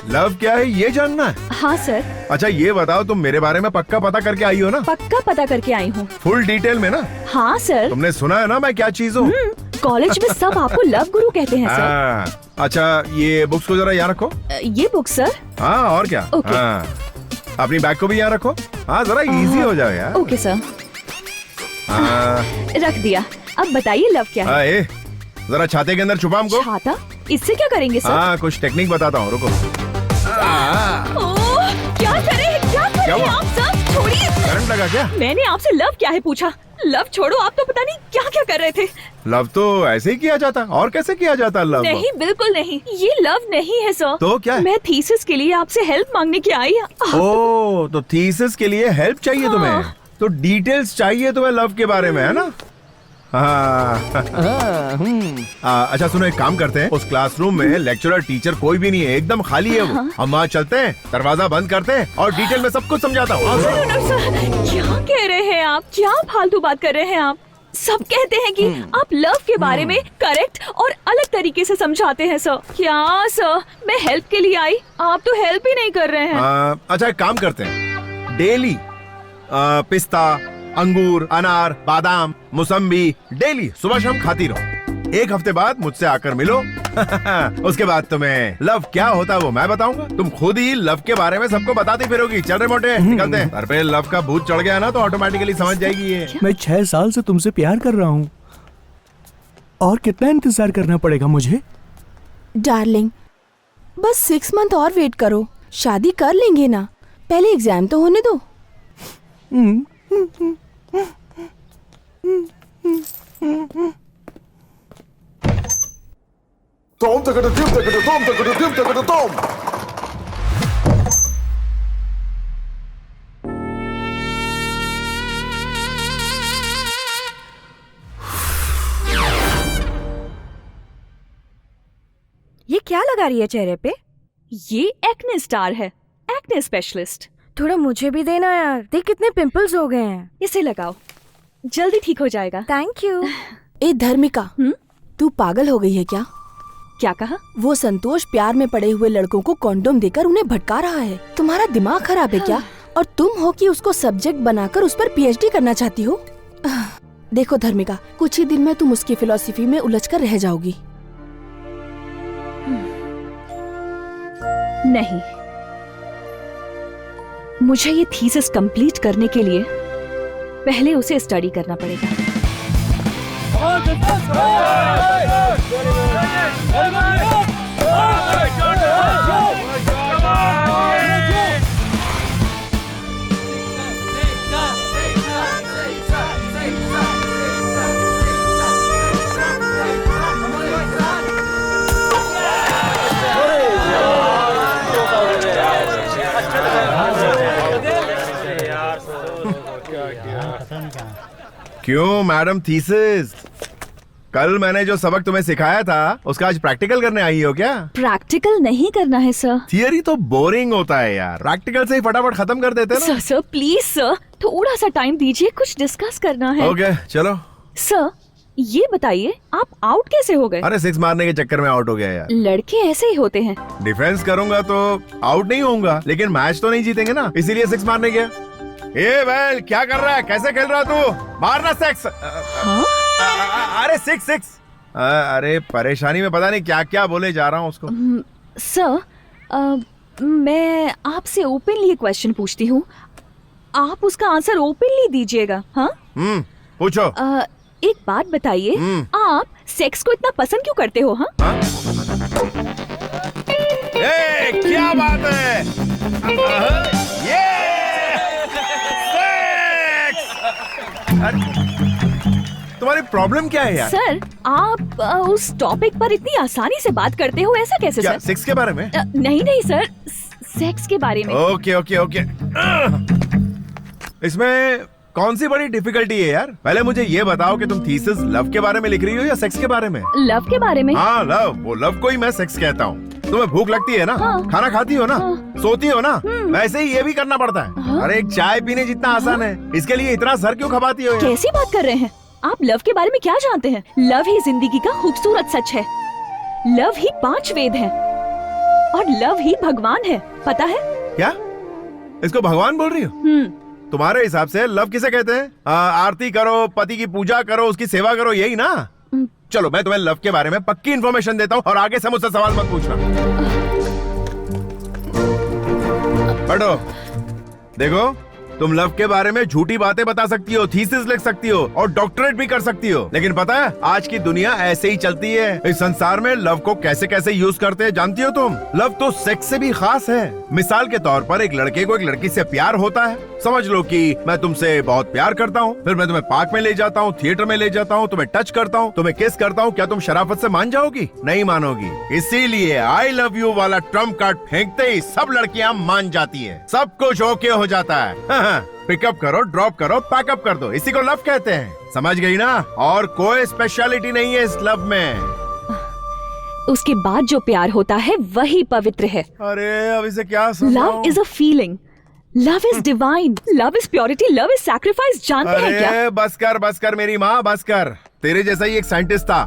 लव क्या है ये जानना है? हाँ सर। अच्छा ये बताओ, तुम मेरे बारे में पक्का पता करके आई हो ना? पक्का पता करके आई हूँ। फुल डिटेल में ना? हाँ सर। तुमने सुना है ना मैं क्या चीज हूँ? कॉलेज में सब आपको लव गुरु कहते हैं सर। अच्छा ये बुक्स को जरा यहाँ रखो। ये बुक सर? हाँ और क्या। ओके। हाँ अपनी बैग को भी यहाँ रखो। हाँ जरा इजी हो जाए यार। Okay sir. हाँ रख दिया। अब बताइए लव क्या है? ए, जरा छाते के अंदर छुपा हमको। छाता? इससे क्या करेंगे सर? हाँ कुछ टेक्निक बताता हूँ, रुको। क्या करे आप सब? छोड़िए। करंट लगा क्या? मैंने आपसे लव क्या है पूछा। लव छोड़ो, आप तो पता नहीं क्या क्या कर रहे थे। लव तो ऐसे ही किया जाता, और कैसे किया जाता लव? नहीं बिल्कुल नहीं, ये लव नहीं है सर। तो क्या है? मैं थीसिस के लिए आपसे हेल्प मांगने की आई। ओ तो थीसिस के लिए हेल्प चाहिए तुम्हें, तो डिटेल्स चाहिए तुम्हें लव के बारे में, है ना? अच्छा सुनो, एक काम करते हैं, उस क्लासरूम में लेक्चरर टीचर कोई भी नहीं है, एकदम खाली है वो। हम वहाँ चलते हैं, दरवाजा बंद करते हैं और डिटेल में सब कुछ समझाता हूँ। क्या कह रहे हैं आप? क्या फालतू बात कर रहे हैं आप? सब कहते हैं कि आप लव के बारे में करेक्ट और अलग तरीके से समझाते हैं सर। क्या सर, मैं हेल्प के लिए आई, आप तो हेल्प ही नहीं कर रहे हैं। अच्छा एक काम करते हैं, डेली पिस्ता, अंगूर, अनार, बादाम, मौसम्बी डेली सुबह शाम खाती रहो। एक हफ्ते बाद मुझसे आकर मिलो। उसके बाद तुम्हें लव क्या होता है वो मैं बताऊंगा, तुम खुद ही लव के बारे में सबको बताती फिरोगी। चल रहे मोटे, निकलते हैं। सर पे लव का भूत चढ़ गया ना तो ऑटोमेटिकली समझ जाएगी ये। मैं 6 साल से तुमसे प्यार कर रहा हूँ, और कितना इंतजार करना पड़ेगा मुझे? डार्लिंग बस 6 मंथ और वेट करो, शादी कर लेंगे ना, पहले एग्जाम तो होने दो। Tom taka da dim taka da tom taka da dim taka da tom. ये क्या लगा रही है चेहरे पे? ये एक्ने स्टार है, एक्ने स्पेशलिस्ट। थोड़ा मुझे भी देना यार, देख कितने पिंपल्स हो गए हैं। इसे लगाओ, जल्दी ठीक हो जाएगा। Thank you. ए धर्मिका, तू पागल हो गई है क्या? क्या कहा? वो संतोष प्यार में पड़े हुए लड़कों को कॉन्डोम देकर उन्हें भटका रहा है। तुम्हारा दिमाग खराब है क्या? और तुम हो कि उसको सब्जेक्ट बनाकर उस पर पीएचडी करना चाहती हो? देखो धर्मिका, कुछ ही दिन में तुम उसकी फिलॉसफी में उलझकर रह जाओगी। नहीं, मुझे ये थीसिस कंप्लीट करने के लिए पहले उसे स्टडी करना पड़ेगा। क्यों मैडम थीसिस? कल मैंने जो सबक तुम्हें सिखाया था उसका आज प्रैक्टिकल करने आई हो क्या? प्रैक्टिकल नहीं करना है सर। थियरी तो बोरिंग होता है यार, प्रैक्टिकल से ही फटाफट खत्म कर देते हैं ना। सर प्लीज सर, थोड़ा सा टाइम दीजिए, कुछ डिस्कस करना है। ओके चलो। सर ये बताइए आप आउट कैसे हो गए? अरे 6 मारने के चक्कर में आउट हो गया यार। लड़के ऐसे ही होते हैं। डिफेंस करूंगा तो आउट नहीं होऊंगा, लेकिन मैच तो नहीं जीतेंगे ना, इसीलिए 6 मारने गया। ए वेल क्या कर रहा है, कैसे खेल रहा तू? मारना 6। अरे 6। अरे परेशानी में पता नहीं क्या क्या बोले जा रहा हूँ उसको। सर मैं आपसे ओपनली क्वेश्चन पूछती हूँ, आप उसका आंसर ओपनली दीजिएगा। हाँ पूछो। एक बात बताइए, आप सेक्स को इतना पसंद क्यों करते हो? हाँ क्या बात है, ये तुम्हारी प्रॉब्लम क्या है यार? सर आप उस टॉपिक पर इतनी आसानी से बात करते हो, ऐसा कैसे? क्या सर सेक्स के बारे में? नहीं सर, सेक्स के बारे में। ओके। इसमें कौन सी बड़ी डिफिकल्टी है यार? पहले मुझे ये बताओ कि तुम थीसिस लव के बारे में लिख रही हो या सेक्स के बारे में? लव के बारे में। हाँ लव, वो लव को ही मैं सेक्स कहता हूँ। तुम्हें भूख लगती है ना? हाँ। खाना खाती हो ना? सोती हो ना? वैसे ही ये भी करना पड़ता है। अरे एक चाय पीने जितना आसान है, इसके लिए इतना सर क्यों खपाती हो यार? कैसी बात कर रहे हैं आप? लव के बारे में क्या जानते हैं? लव ही जिंदगी का खूबसूरत सच है। लव ही 5 वेद है और लव ही भगवान है, पता है? क्या इसको भगवान बोल रही हो? तुम्हारे हिसाब से लव किसे कहते हैं? आरती करो, पति की पूजा करो, उसकी सेवा करो, यही ना? चलो मैं तुम्हें लव के बारे में पक्की इन्फॉर्मेशन देता हूँ और आगे से मुझसे सवाल मत पूछना। पढ़ो, देखो तुम लव के बारे में झूठी बातें बता सकती हो, थीसिस लिख सकती हो और डॉक्टरेट भी कर सकती हो, लेकिन पता है आज की दुनिया ऐसे ही चलती है। इस संसार में लव को कैसे कैसे यूज करते हैं जानती हो तुम? लव तो सेक्स से भी खास है। मिसाल के तौर पर एक लड़के को एक लड़की से प्यार होता है। समझ लो कि मैं तुमसे बहुत प्यार करता हूँ, फिर मैं तुम्हें पार्क में ले जाता हूँ, थिएटर में ले जाता हूँ, तुम्हें टच करता हूँ, तुम्हें किस करता हूँ। क्या तुम शराफत से मान जाओगी? नहीं मानोगी। इसीलिए आई लव यू वाला ट्रम्प कार्ड फेंकते ही सब लड़कियां मान जाती है, सब कुछ ओके हो जाता है। पिकअप करो, ड्रॉप करो, पैकअप कर दो, इसी को लव कहते हैं। समझ गई ना? और कोई स्पेशलिटी नहीं है इस लव में। उसके बाद जो प्यार होता है वही पवित्र है। अरे अब इसे क्या समझाऊं? Love is a feeling, love is divine, love is purity, love is sacrifice. जानते हैं क्या? अरे बस कर मेरी माँ, बस कर। तेरे जैसा ही एक साइंटिस्ट था,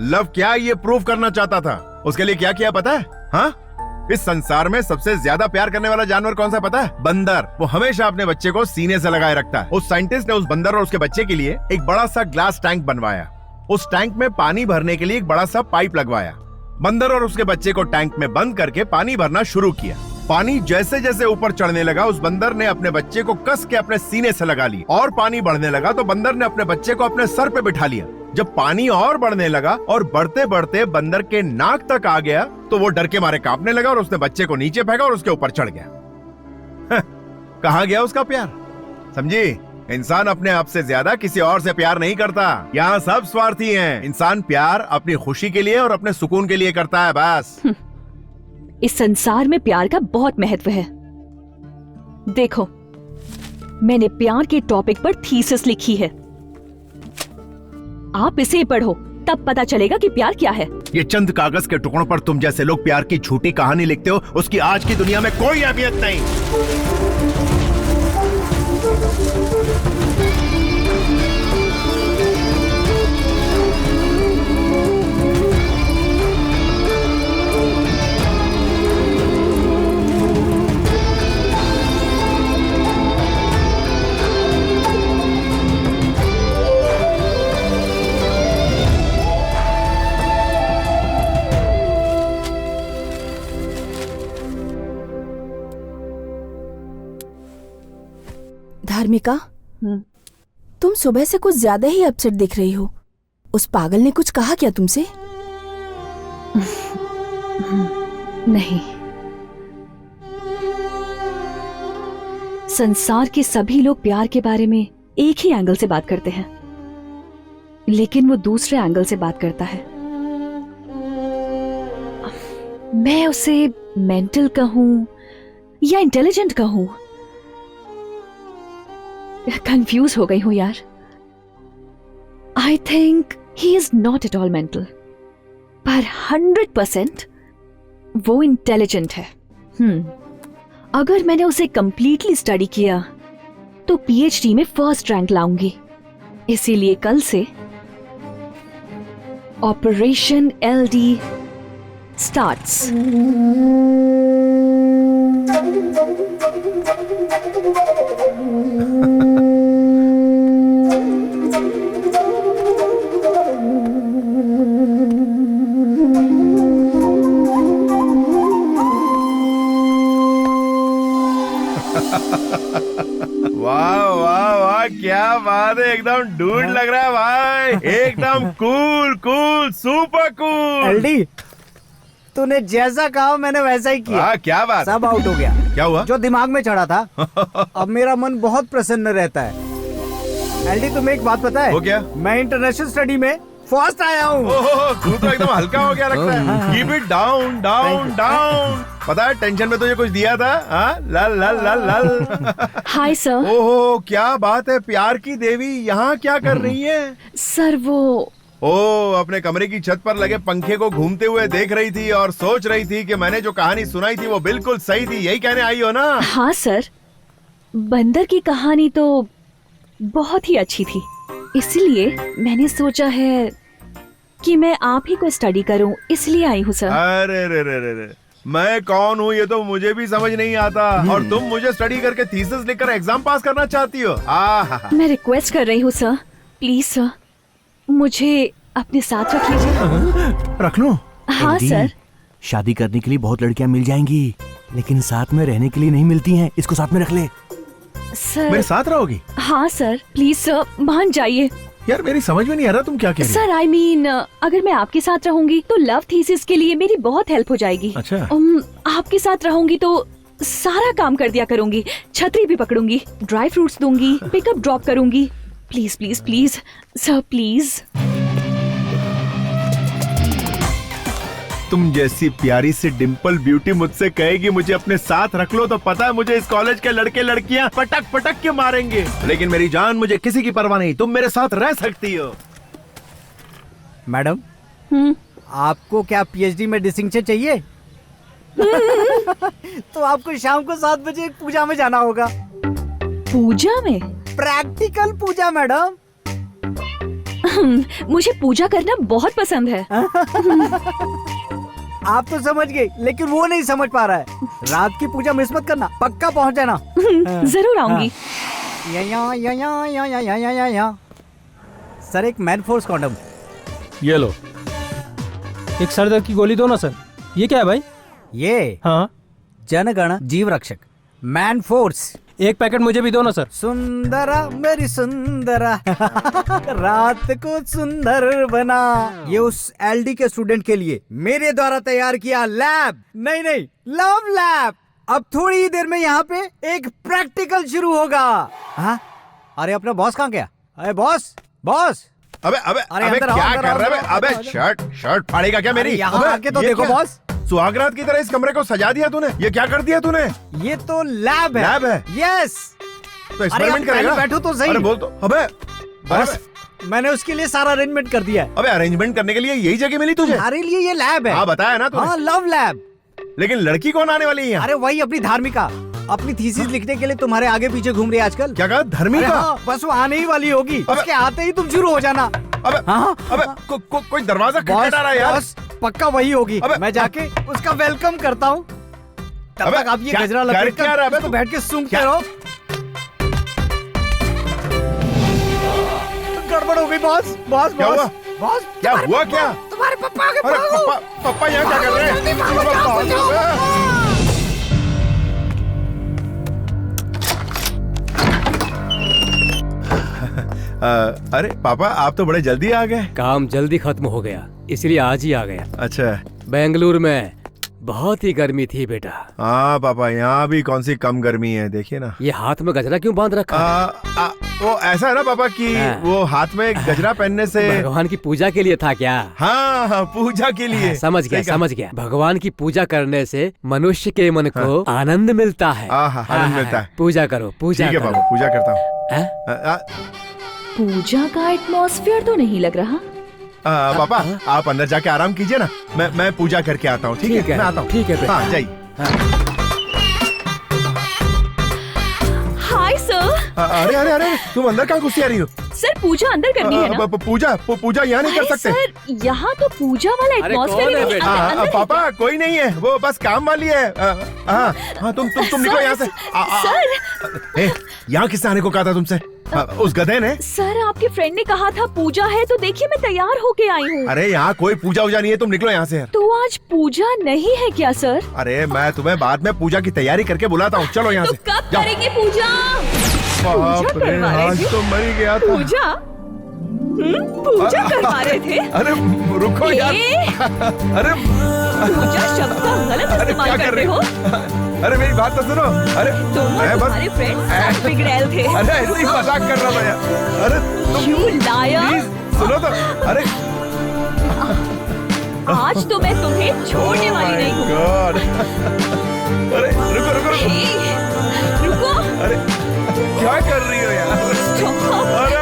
लव क्या ये प्रूव करना चाहता था। उसके लिए क्या किया पता है? हाँ, इस संसार में सबसे ज्यादा प्यार करने वाला जानवर कौन सा पता है? बंदर। वो हमेशा अपने बच्चे को सीने से लगाए रखता है। उस साइंटिस्ट ने उस बंदर और उसके बच्चे के लिए एक बड़ा सा ग्लास टैंक बनवाया। उस टैंक में पानी भरने के लिए एक बड़ा सा पाइप लगवाया। बंदर और उसके बच्चे को टैंक में बंद करके पानी भरना शुरू किया। पानी जैसे जैसे ऊपर चढ़ने लगा, उस बंदर ने अपने बच्चे को कस के अपने सीने से लगा ली और पानी बढ़ने लगा तो बंदर ने अपने बच्चे को अपने सर पे बिठा लिया। जब पानी और बढ़ने लगा और बढ़ते बढ़ते बंदर के नाक तक आ गया तो वो डर के मारे कांपने लगा और उसने बच्चे को नीचे फेंका और उसके ऊपर चढ़ गया। कहाँ गया उसका प्यार? समझी? इंसान अपने आप से ज्यादा किसी और से प्यार नहीं करता। यहाँ सब स्वार्थी हैं। इंसान प्यार अपनी खुशी के लिए और अपने सुकून के लिए करता है, बस। इस संसार में प्यार का बहुत महत्व है। देखो, मैंने प्यार के टॉपिक पर थीसिस लिखी है, आप इसे पढ़ो, तब पता चलेगा कि प्यार क्या है। ये चंद कागज के टुकड़ों पर तुम जैसे लोग प्यार की झूठी कहानी लिखते हो, उसकी आज की दुनिया में कोई अहमियत नहीं। धार्मिका, तुम सुबह से कुछ ज्यादा ही अपसेट दिख रही हो। उस पागल ने कुछ कहा क्या तुमसे? नहीं, संसार के सभी लोग प्यार के बारे में एक ही एंगल से बात करते हैं, लेकिन वो दूसरे एंगल से बात करता है। मैं उसे मेंटल कहूं या इंटेलिजेंट कहूं, कंफ्यूज हो गई हूं यार। I think he is not at all mental, पर 100% वो इंटेलिजेंट है। अगर मैंने उसे कंप्लीटली स्टडी किया तो पीएचडी में फर्स्ट रैंक लाऊंगी। इसीलिए कल से ऑपरेशन एलडी स्टार्ट्स। वाह वाह वाह, क्या बात है, एकदम डूड लग रहा है भाई, एकदम cool cool super cool. LD, तूने जैसा कहा मैंने वैसा ही किया। क्या बात, सब आउट हो गया। क्या हुआ? जो दिमाग में चढ़ा था अब मेरा मन बहुत प्रसन्न रहता है। एलडी, तुम्हें एक बात पता है? वो क्या? मैं इंटरनेशनल स्टडी में फर्स्ट आया हूँ। तू तो एकदम हल्का हो गया लगता है। Keep it down down down. पता है टेंशन में तुझे कुछ दिया था? लल लल लल लल। Hi sir. ओहो, क्या बात है, प्यार की देवी यहाँ क्या कर रही है? सर वो अपने कमरे की छत पर लगे पंखे को घूमते हुए देख रही थी और सोच रही थी कि मैंने जो कहानी सुनाई थी वो बिल्कुल सही थी, यही कहने आई हो ना? हाँ सर, बंदर की कहानी तो बहुत ही अच्छी थी, इसलिए मैंने सोचा है कि मैं आप ही को स्टडी करूं, इसलिए आई हूँ सर। अरे रे रे रे रे, मैं कौन हूँ ये तो मुझे भी समझ नहीं आता, और तुम मुझे स्टडी करके थीसिस लिखकर एग्जाम पास करना चाहती हो? मैं रिक्वेस्ट कर रही हूँ सर, प्लीज सर, मुझे अपने साथ रख लीजिए। रख लो? हाँ सर। शादी करने के लिए बहुत लड़कियां मिल जाएंगी, लेकिन साथ में रहने के लिए नहीं मिलती हैं। इसको साथ में रख ले। सर मेरे साथ रहोगी? हाँ सर, प्लीज सर, मान जाइए। यार मेरी समझ में नहीं आ रहा तुम क्या कह रही हो? सर आई मीन, अगर मैं आपके साथ रहूंगी तो लव थीसिस के लिए मेरी बहुत हेल्प हो जाएगी। अच्छा। आपके साथ रहूंगी तो सारा काम कर दिया करूंगी, छतरी भी पकड़ूंगी, ड्राई फ्रूट्स दूंगी, पिकअप ड्रॉप करूंगी। Please please please sir, please. तुम जैसी प्यारी सी डिम्पल ब्यूटी मुझसे कहेगी मुझे अपने साथ रख लो, तो पता है मुझे इस कॉलेज के लड़के लड़कियां पटक पटक के मारेंगे, लेकिन मेरी जान, मुझे किसी की परवाह नहीं, तुम मेरे साथ रह सकती हो। मैडम, आपको क्या पीएचडी में डिस्टिंक्शन चाहिए? तो आपको शाम को 7 बजे एक पूजा में जाना होगा। पूजा में? प्रैक्टिकल पूजा मैडम। मुझे पूजा करना बहुत पसंद है। आप तो समझ गए, लेकिन वो नहीं समझ पा रहा है। रात की पूजा मिस मत करना, पक्का पहुंच जाना। जरूर आऊंगी। सर, एक मैन फोर्स कॉन्डम। ये लो। एक सर दर्द की गोली दो ना सर। ये क्या है भाई? ये हाँ, जनगण जीव रक्षक मैन फोर्स। एक पैकेट मुझे भी दो ना सर। सुंदरा मेरी सुंदरा रात को सुंदर बना। ये उस एलडी के स्टूडेंट के लिए मेरे द्वारा तैयार किया लैब, नहीं लव लैब। अब थोड़ी ही देर में यहाँ पे एक प्रैक्टिकल शुरू होगा। हाँ? अरे अपना बॉस कहाँ गया? अरे बॉस। अबे क्या कर रहा है? अबे शर्ट फाड़ेगा क्या मेरी? यहाँ आके तो देखो बॉस, सुहागरात की तरह इस कमरे को सजा दिया तूने। ये क्या कर दिया तूने? ये तो लैब है। लैब है? यस। तो एक्सपेरिमेंट करेगा? बैठो तो सही। अरे बोल तो। अबे बस, मैंने उसके लिए सारा अरेंजमेंट कर दिया है। अबे अरेंजमेंट करने के लिए यही जगह मिली तुझे? हमारे लिए ये लैब है। हाँ बताया ना तूने। हाँ, लव लैब। लेकिन लड़की कौन आने वाली है यहाँ? अरे वही अपनी धार्मिका, अपनी थीसिस लिखने के लिए तुम्हारे आगे पीछे घूम रही है आजकल। क्या कहा? धर्मिका? हाँ, बस वो आने ही वाली होगी। उसके आते ही तुम शुरू हो जाना। कोई दरवाजा खटखटा रहा है यार। बस पक्का वही होगी। मैं जाके उसका वेलकम करता हूँ। तब तक आप ये गजरा लपेट कर तो बैठ के सूंघते रहो। गड़बड़ हो गई बॉस। क्या हुआ? क्या तुम्हारे पापा आ गए। पापा यहाँ क्या कर रहे हैं? अरे पापा, आप तो बड़े जल्दी आ गए। काम जल्दी खत्म हो गया, इसलिए आज ही आ गया। अच्छा। बेंगलुरु में बहुत ही गर्मी थी बेटा। हाँ पापा, यहाँ भी कौन सी कम गर्मी है, देखिए ना। ये हाथ में गजरा क्यों बांध रखा है? वो ऐसा है ना पापा कि वो हाथ में गजरा पहनने से भगवान की पूजा के लिए था क्या? हाँ, पूजा के लिए। समझ गया। भगवान की पूजा करने से मनुष्य के मन को आनंद मिलता है। आनंद मिलता है। पूजा करो, पूजा। ठीक है पापा, पूजा करता हूँ। पूजा का एटमॉस्फेयर तो नहीं लग रहा। पापा आप अंदर जाके आराम कीजिए ना, मैं पूजा करके आता हूँ। ठीक है मैं आता हूँ। ठीक है बेटा। हाँ जाइए। Hi sir. अरे अरे अरे तुम अंदर कहाँ घुसी आ रही हो? सर पूजा अंदर करनी है ना? पूजा यहाँ नहीं कर सकते सर यहाँ तो पूजा वाला एटमॉस्फेयर। पापा कोई नहीं है, वो बस काम वाली है। हाँ तुम निकलो यहाँ से। सर यहाँ किसने आने को कहा था तुमसे? उस गधे ने? सर आपके फ्रेंड ने कहा था पूजा है, तो देखिए मैं तैयार होके आई हूँ। अरे यहाँ कोई पूजा वूजा नहीं है, तुम निकलो यहाँ से। तो आज पूजा नहीं है क्या सर? अरे मैं तुम्हें बाद में पूजा की तैयारी करके बुलाता हूँ, चलो यहाँ से। कब करेंगे पूजा? बाप रे आज तो मर ही गया था। पूजा पूजा करवा रहे थे? अरे रुको यार। अरे पूजा शब्द का गलत इस्तेमाल कर रहे हो। अरे मेरी बात तो सुनो। अरे तुम्हारे फ्रेंड्स बिगड़ैल थे। अरे ऐसे ही मजाक कर रहा था यार। अरे तुम लायर। सुनो तो। अरे आज तो मैं तुम्हें छोड़ने वाली नहीं हूँ। अरे रुको रुको रुको। अरे क्या कर रही हो यार?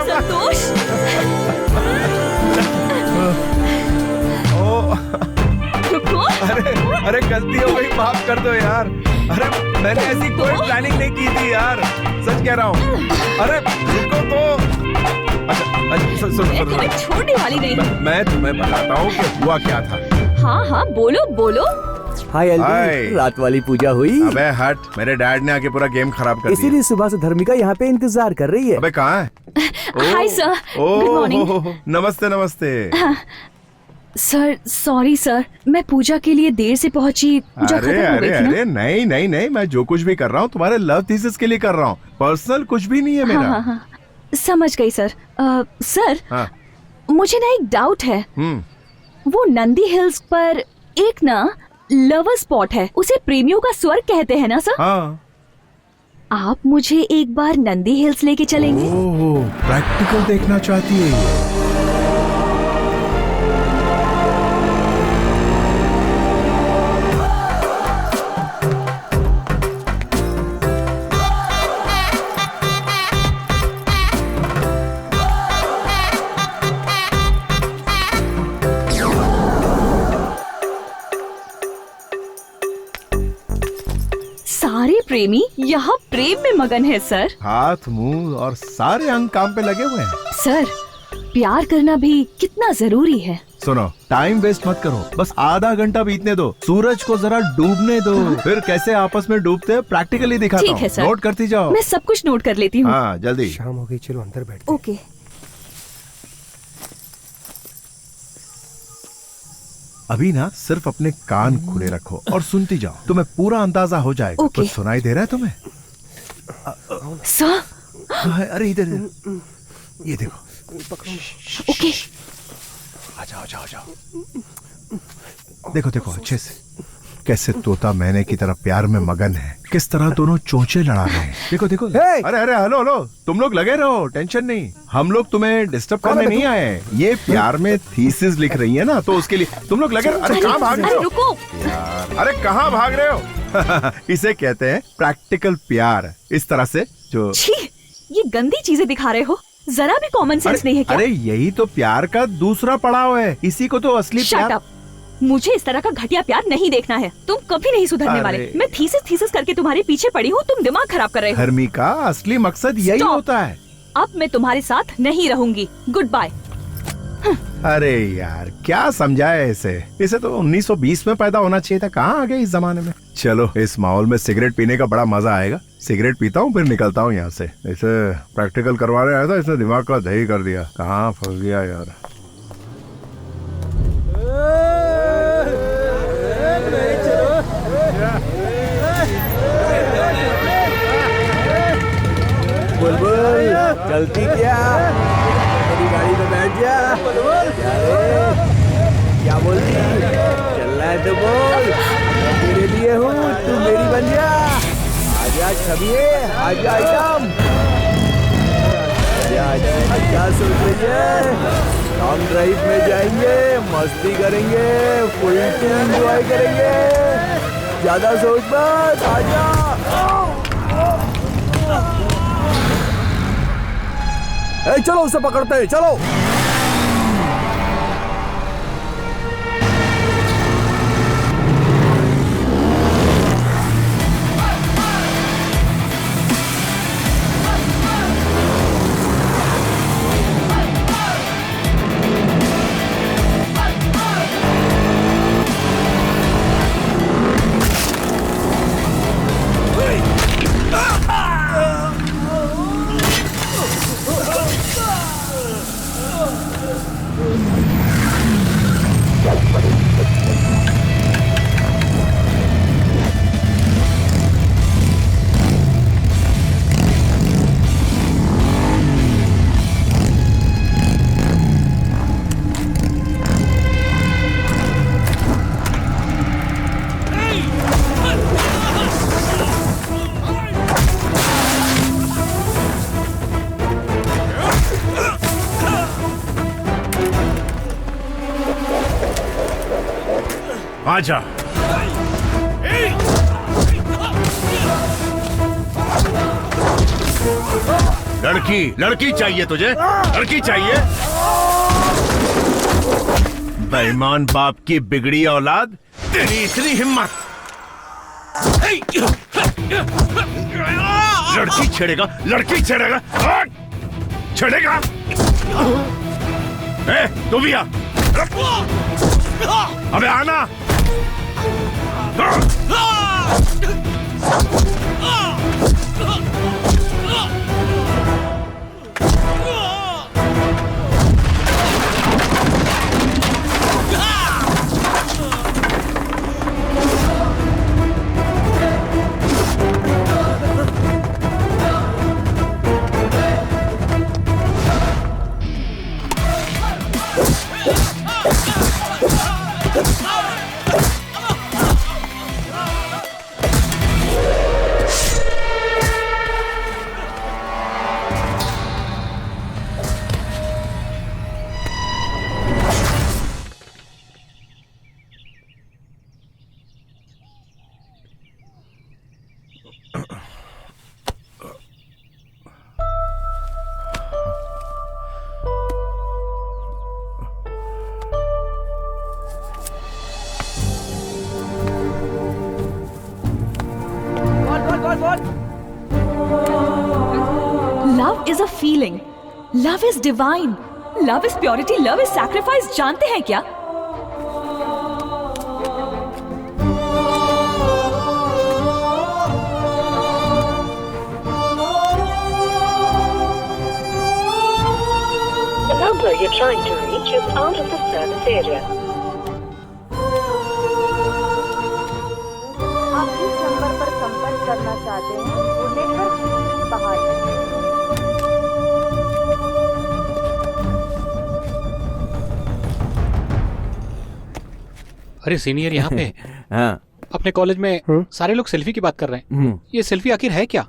संतोष। रुको। अरे गलती हो गई, माफ कर दो यार। अरे मैंने ऐसी कोई प्लानिंग नहीं की थी यार, सच कह रहा हूँ। अरे रुको तो। अच्छा मैं छोड़ने वाली नहीं हूँ। मैं तुम्हें बताता हूँ कि हुआ क्या था। हाँ बोलो बोलो। हाय एल्डी, रात वाली पूजा हुई? अबे हट, मेरे डैड ने आके पूरा गेम खराब कर दिया। इसीलिए सुबह से धर्मिका यहाँ पे इंतजार कर रही है। अबे कहाँ है? Hi sir, good morning. नमस्ते नमस्ते। सर सॉरी सर, मैं पूजा के लिए देर से पहुंची। अरे नहीं, मैं जो कुछ भी कर रहा हूँ तुम्हारे लव थीसिस के लिए कर रहा हूँ, पर्सनल कुछ भी नहीं है मेरा। हाँ, समझ गई सर। सर मुझे ना एक डाउट है। वो नंदी हिल्स पर एक ना लवर स्पॉट है, उसे प्रेमियों का स्वर्ग कहते हैं ना सर? हाँ। आप मुझे एक बार नंदी हिल्स लेके चलेंगे? ओह, प्रैक्टिकल देखना चाहती है। सारे प्रेमी यहाँ प्रेम में मगन है सर। हाथ मुंह और सारे अंग काम पे लगे हुए हैं। सर प्यार करना भी कितना जरूरी है। सुनो, टाइम वेस्ट मत करो, बस आधा घंटा बीतने दो, सूरज को जरा डूबने दो, फिर कैसे आपस में डूबते हैं प्रैक्टिकली दिखाता हूँ। ठीक है सर, नोट करती जाओ। मैं सब कुछ नोट कर लेती हूँ। हाँ जल्दी। शाम हो गई, चलो अंदर बैठ। ओके। अभी ना सिर्फ अपने कान खुले रखो और सुनती जाओ, तुम्हें पूरा अंदाजा हो जाएगा। ओके। कुछ सुनाई दे रहा है तुम्हें? सर अरे इधर ये देखो। ओके। आ जाओ। देखो अच्छे से, कैसे तोता मैने की तरह प्यार में मगन है, किस तरह दोनों चोंचे लड़ा रहे हैं। देखो। अरे हेलो, तुम लोग लगे रहो, टेंशन नहीं, हम लोग तुम्हें डिस्टर्ब करने नहीं आए। ये प्यार में थीसिस लिख रही है ना, तो उसके लिए तुम लोग लगे। अरे कहाँ भाग रहे हो यार? अरे कहाँ भाग रहे हो? इसे कहते हैं प्रैक्टिकल प्यार। इस तरह से जो ये गंदी चीजें दिखा रहे हो, जरा भी कॉमन सेंस नहीं है क्या? अरे यही तो प्यार का दूसरा पड़ाव है, इसी को तो असली प्यार। मुझे इस तरह का घटिया प्यार नहीं देखना है, तुम कभी नहीं सुधरने वाले। मैं थीसिस करके तुम्हारे पीछे पड़ी हूँ, तुम दिमाग खराब कर रहे हो। धर्मिका, असली मकसद यही होता है। अब मैं तुम्हारे साथ नहीं रहूंगी, गुड बाय। अरे यार क्या समझाया इसे तो 1920 में पैदा होना चाहिए था, कहाँ आ गए इस जमाने में। चलो इस माहौल में सिगरेट पीने का बड़ा मजा आएगा। सिगरेट पीता हूँ फिर निकलता हूँ यहाँ से। इसे प्रैक्टिकल करवाने आया था, इसने दिमाग का दही कर दिया। कहाँ फंस गया यार। बुलबुल चलती क्या? मेरी गाड़ी में बैठ जा। क्या बोलती? चलना है तो बोल, मैं तेरे लिए हूँ, तू मेरी बन जा। आजा छबिए, आजा आइटम, क्या सोच रही है? लॉन्ग ड्राइव में जाएंगे, मस्ती करेंगे, फुल एंजॉय करेंगे, ज्यादा सोच मत, आजा। चलो उसे पकड़ते हैं, चलो। आजा। लड़की चाहिए तुझे? लड़की चाहिए? बेईमान बाप की बिगड़ी औलाद, तेरी इतनी हिम्मत! लड़की छेड़ेगा? छेड़ेगा? तू भी आ। अबे आना। Love is a feeling, love is divine, love is purity, love is sacrifice. जानते हैं क्या? The number you're trying to reach is out of the service area. आप जिस नंबर पर संपर्क करना चाहते हैं वो नेटवर्क से बाहर है। अरे सीनियर यहाँ पे। हाँ। अपने कॉलेज में सारे लोग सेल्फी की बात कर रहे हैं। ये सेल्फी आखिर है क्या?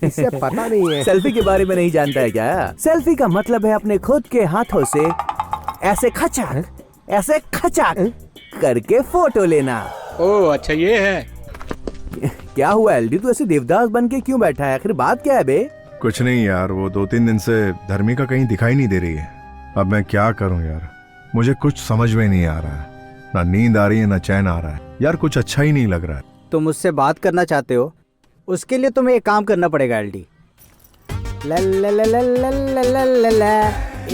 इसे पता नहीं है। सेल्फी के बारे में नहीं जानता है क्या? सेल्फी का मतलब है अपने खुद के हाथों से ऐसे खचाक करके फोटो लेना। ओह अच्छा ये है। क्या हुआ एलडी, तू ऐसे देवदास बन के क्यों बैठा है? आखिर बात क्या है बे? कुछ नहीं यार, वो 2-3 दिन से धर्मिका कहीं दिखाई नहीं दे रही है। अब मैं क्या करूं यार, मुझे कुछ समझ में नहीं आ रहा है। ना नींद आ रही है ना चैन आ रहा है यार, कुछ अच्छा ही नहीं लग रहा है। तुम मुझसे बात करना चाहते हो, उसके लिए तुम्हें एक काम करना पड़ेगा एलडी।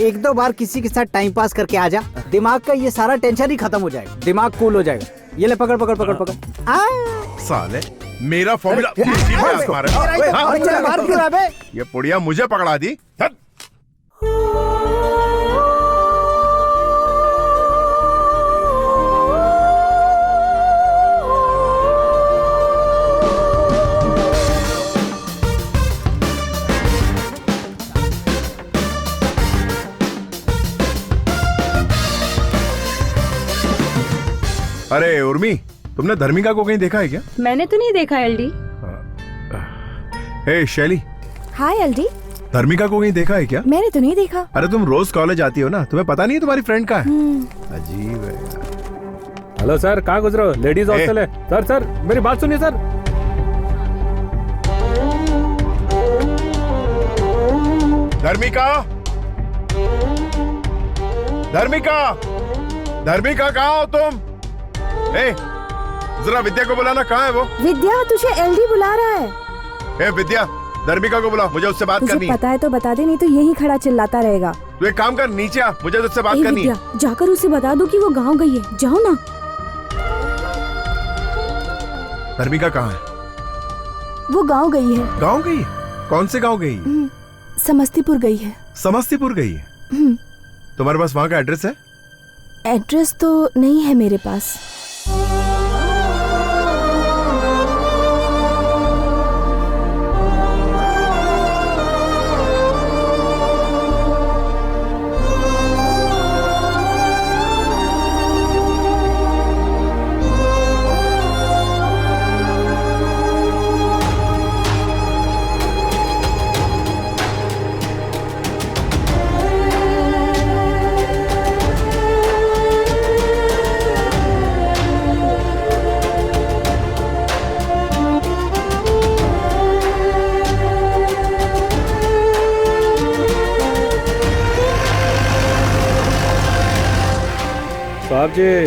एक दो बार किसी के साथ टाइम पास करके आ जा, दिमाग का ये सारा टेंशन ही खत्म हो जाएगा, दिमाग कूल हो जाएगा। ये ले पकड़ पकड़ पकड़ पकड़। साले मेरा फॉर्मूला ये पुड़िया मुझे पकड़ा दी। अरे उर्मी, तुमने धर्मिका को कहीं देखा है क्या? मैंने तो नहीं देखा एलडी। हे शैली। हाय एलडी। धर्मिका को कहीं देखा है क्या? मैंने तो नहीं देखा। अरे तुम रोज कॉलेज आती हो ना, तुम्हें पता नहीं है तुम्हारी फ्रेंड का है? अजीब है। हेलो सर, कहाँ गुजरो? लेडीज हॉस्टल है। सर मेरी बात सुनिए सर। धर्मिका, धर्मिका, धर्मिका कहाँ हो तुम? जरा विद्या को बुलाना, कहाँ है वो? विद्या, तुझे एलडी बुला रहा है। विद्या, धर्मिका को बुला, मुझे उससे बात करनी है। पता है तो बता दे, नहीं तो यही खड़ा चिल्लाता रहेगा। तू एक काम कर, नीचे आ, मुझे उससे बात करनी है। जाकर उसे बता दो कि वो गांव गई है, जाओ ना। धर्मिका कहाँ है? वो गांव गई है। गांव गई है? कौन से गांव गई है? समस्तीपुर गई है। समस्तीपुर गई है? तुम्हारे पास वहाँ का एड्रेस है? एड्रेस तो नहीं है मेरे पास। साहब जी,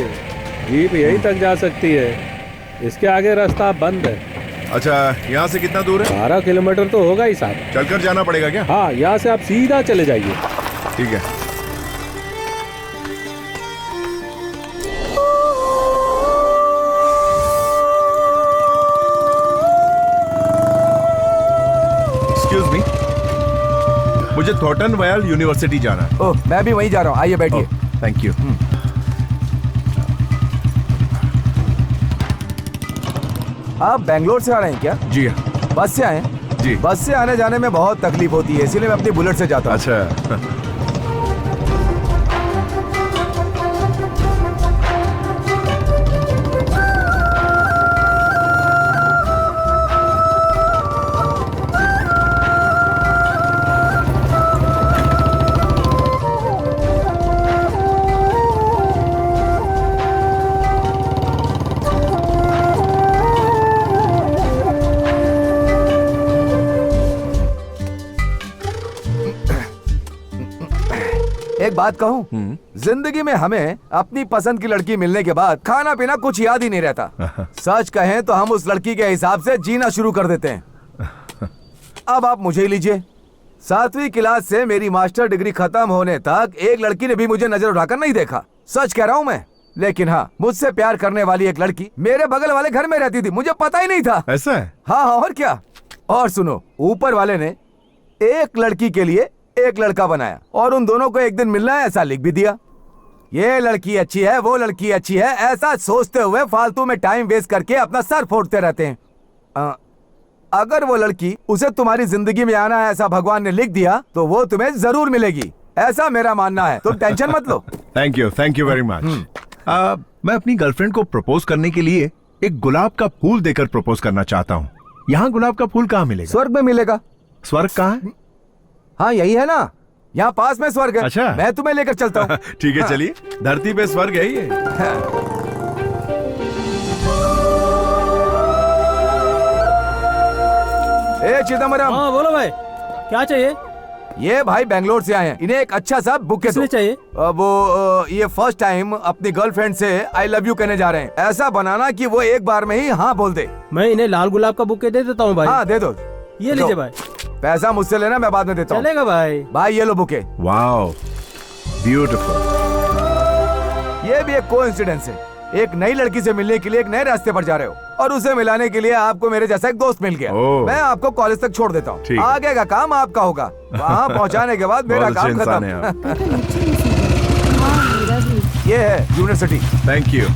जीप यहीं तक जा सकती है, इसके आगे रास्ता बंद है। अच्छा, यहाँ से कितना दूर है? 12 किलोमीटर तो होगा ही साहब। चलकर जाना पड़ेगा क्या? हाँ, यहाँ से आप सीधा चले जाइए। ठीक है। एक्सक्यूज मी, मुझे थॉर्टन वयल यूनिवर्सिटी जाना है। ओह, मैं भी वहीं जा रहा हूँ, आइए बैठिए। Thank you. आप बेंगलोर से आ रहे हैं क्या? जी हाँ। बस से आए हैं? जी। बस से आने जाने में बहुत तकलीफ होती है, इसीलिए मैं अपनी बुलेट से जाता हूँ। अच्छा। एक बात कहूँ, जिंदगी में हमें अपनी पसंद की लड़की मिलने के बाद खाना पीना कुछ याद ही नहीं रहता। सच कहें तो हम उस लड़की के हिसाब से जीना शुरू कर देते हैं। अब आप मुझे ही लीजिए, 7वीं क्लास से मेरी मास्टर डिग्री खत्म होने तक एक लड़की ने भी मुझे नजर उठाकर नहीं देखा। सच कह रहा हूँ मैं। लेकिन हाँ, मुझसे प्यार करने वाली एक लड़की मेरे बगल वाले घर में रहती थी, मुझे पता ही नहीं था। ऐसा है? हाँ, और क्या। और सुनो, ऊपर वाले ने एक लड़की के लिए एक लड़का बनाया और उन दोनों को एक दिन मिलना है ऐसा लिख भी दिया। ये लड़की अच्छी है, वो लड़की अच्छी है, ऐसा सोचते हुए फालतू में टाइम वेस्ट करके अपना सर फोड़ते रहते हैं। अगर वो लड़की उसे तुम्हारी जिंदगी में आना है ऐसा भगवान ने लिख दिया तो वो तुम्हें जरूर मिलेगी, ऐसा मेरा मानना है। तुम टेंशन मत लो। Thank you very much. मैं अपनी गर्लफ्रेंड को प्रपोज करने के लिए एक गुलाब का फूल देकर प्रपोज करना चाहता हूँ। यहाँ गुलाब का फूल कहाँ मिलेगा? स्वर्ग में मिलेगा। स्वर्ग कहाँ है? हाँ, यही है ना, यहाँ पास में स्वर्ग है। अच्छा, मैं तुम्हें लेकर चलता हूँ। ठीक है, चलिए। धरती पे स्वर्ग है ये। ए चिदम्बरम। हाँ बोलो भाई, क्या चाहिए? ये भाई बेंगलोर से आए हैं, इन्हें एक अच्छा सा बुके दो। चाहिए? वो ये फर्स्ट टाइम अपनी गर्लफ्रेंड से आई लव यू कहने जा रहे हैं। ऐसा बनाना कि वो एक बार में ही हाँ बोल दे। मैं इन्हें लाल गुलाब का बुके दे देता हूँ भाई। हाँ, दे दो। ये लीजिए भाई। पैसा मुझसे लेना, मैं बाद में देता हूँ। चलेगा भाई। भाई ये लो बुके। Wow, beautiful. ये भी एक कोइंसिडेंस है, एक नई लड़की से मिलने के लिए एक नए रास्ते पर जा रहे हो और उसे मिलाने के लिए आपको मेरे जैसा एक दोस्त मिल गया। मैं आपको कॉलेज तक छोड़ देता हूँ, आगे का काम आपका होगा। वहाँ पहुँचाने के बाद मेरा काम खत्म। ये है यूनिवर्सिटी। Thank you.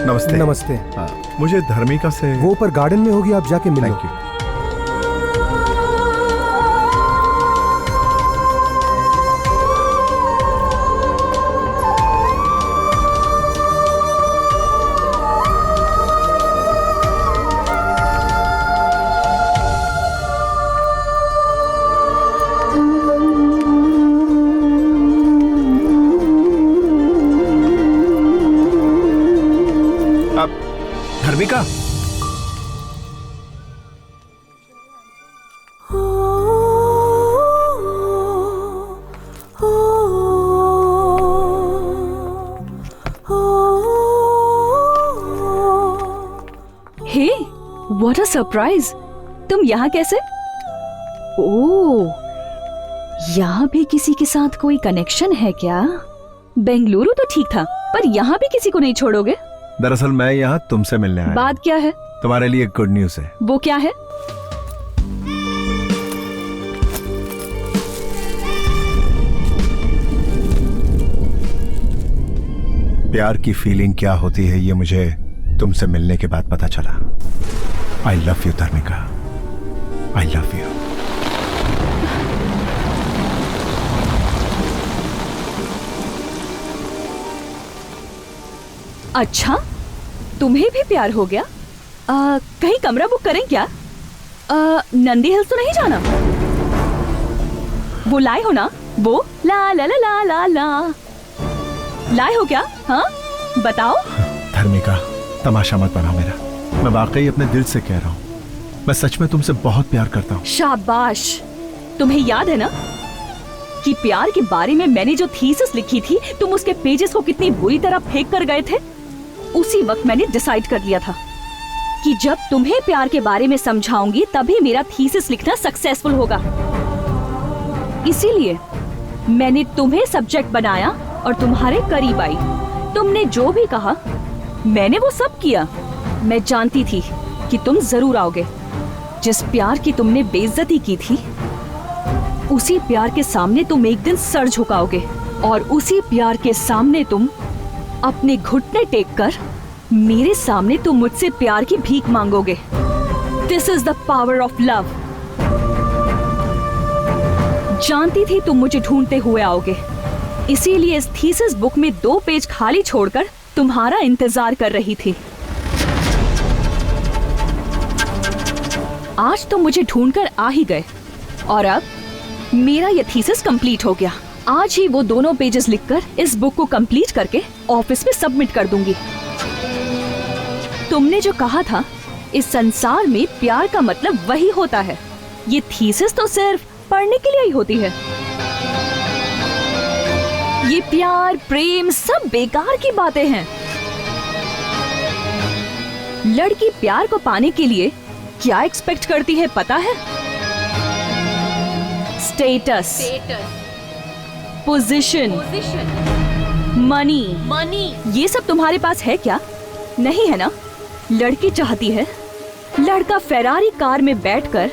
नमस्ते। नमस्ते। मुझे धर्मिका से। वो ऊपर गार्डन में होगी, आप जाके मिलो। Thank you. सरप्राइज, तुम यहाँ कैसे? ओह, यहाँ भी किसी के साथ कोई कनेक्शन है क्या? बेंगलुरु तो ठीक था, पर यहाँ भी किसी को नहीं छोड़ोगे? दरअसल मैं यहाँ तुमसे मिलने आया। बात क्या है? तुम्हारे लिए गुड न्यूज है। वो क्या है? प्यार की फीलिंग क्या होती है ये मुझे तुमसे मिलने के बाद पता चला। I love you Dharmika, I love you. अच्छा, तुम्हें भी प्यार हो गया? कहीं कमरा बुक करें क्या? नंदी हिल्स तो नहीं जाना? वो लाए हो ना? वो ला ला ला ला ला ला लाए हो क्या? हाँ बताओ। धर्मिका, तमाशा मत बनाओ मेरा। मैं वाकई अपने दिल से कह रहा हूँ, मैं सच में तुमसे बहुत प्यार करता हूँ। शाबाश। तुम्हें याद है ना कि प्यार के बारे में मैंने जो थीसिस लिखी थी, तुम उसके पेजेस को कितनी बुरी तरह फेंक कर गए थे? उसी वक्त मैंने डिसाइड कर लिया था कि जब तुम्हें प्यार के बारे में समझाऊंगी तभी मेरा थीसिस लिखना सक्सेसफुल होगा। इसीलिए मैंने तुम्हें सब्जेक्ट बनाया और तुम्हारे करीब आई। तुमने जो भी कहा मैंने वो सब किया। मैं जानती थी कि तुम जरूर आओगे। जिस प्यार की तुमने बेइज्जती की थी, उसी प्यार के सामने तुम एक दिन सर झुकाओगे और उसी प्यार के सामने तुम अपने घुटने टेक कर मेरे सामने तुम मुझसे प्यार की भीख मांगोगे। This is the power of love. जानती थी तुम मुझे ढूंढते हुए आओगे, इसीलिए इस थीसिस बुक में 2 पेज खाली छोड़कर तुम्हारा इंतजार कर रही थी। आज तो मुझे ढूंढकर आ ही गए और अब मेरा यह थीसिस कंप्लीट हो गया। आज ही वो दोनों पेजेस लिखकर इस बुक को कंप्लीट करके ऑफिस में सबमिट कर दूंगी। तुमने जो कहा था इस संसार में प्यार का मतलब वही होता है, ये थीसिस तो सिर्फ पढ़ने के लिए ही होती है। ये प्यार प्रेम सब बेकार की बातें हैं। लड़की प्यार को पाने के लिए क्या एक्सपेक्ट करती है पता है? Status, position, money. ये सब तुम्हारे पास है क्या? नहीं है ना? लड़की चाहती है लड़का फेरारी कार में बैठकर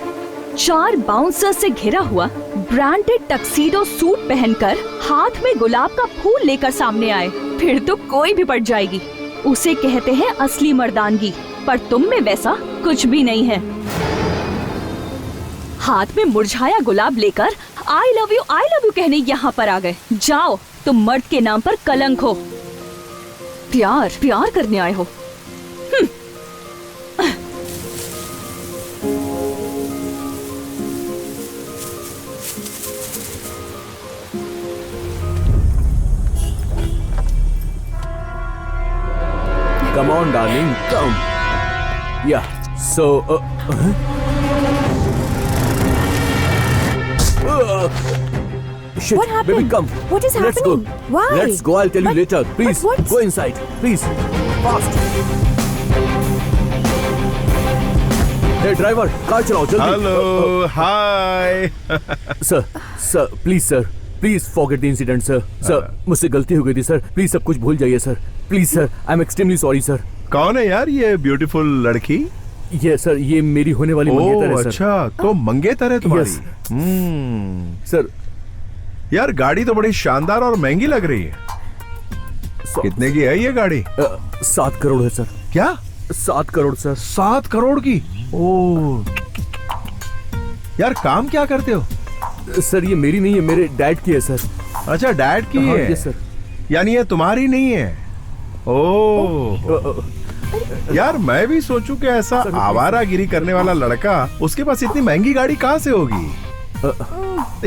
4 बाउंसर से घिरा हुआ ब्रांडेड टक्सीडो सूट पहनकर हाथ में गुलाब का फूल लेकर सामने आए, फिर तो कोई भी पट जाएगी। उसे कहते हैं असली मर्दानगी, पर तुम में वैसा कुछ भी नहीं है। हाथ में मुरझाया गुलाब लेकर आई लव यू कहने यहाँ पर आ गए। जाओ, तुम मर्द के नाम पर कलंक हो। प्यार करने आए हो। Come on, darling, come. Yeah. So. Shit, What happened? baby, come. What is Let's happening? go. Why? Let's go. I'll tell you later. Please, what's- go inside. Please, fast. Hey, driver, car चलाओ जल्दी. Hello, hi. Sir, please sir, please forget the incident sir. Sir, मुझसे गलती हो गई थी sir, please सब कुछ भूल जाइए sir. Please sir, I am extremely sorry sir. कौन है यार ये ब्यूटीफुल लड़की? ये सर, ये मेरी होने वाली मंगेतर है सर। अच्छा, तो मंगेतर है तुम्हारी? सर, यार गाड़ी तो बड़ी शानदार और महंगी लग रही है। कितने की है ये गाड़ी? 7 करोड़ है सर। क्या? 7 करोड़ सर। 7 करोड़ की? ओ यार, काम क्या करते हो? सर, ये मेरी नहीं है, मेरे डैड की है सर। अच्छा, डैड की है? सर। यानी ये तुम्हारी नहीं है? ओ यार, मैं भी सोचूं कि ऐसा आवारागिरी करने वाला लड़का, उसके पास इतनी महंगी गाड़ी कहाँ से होगी?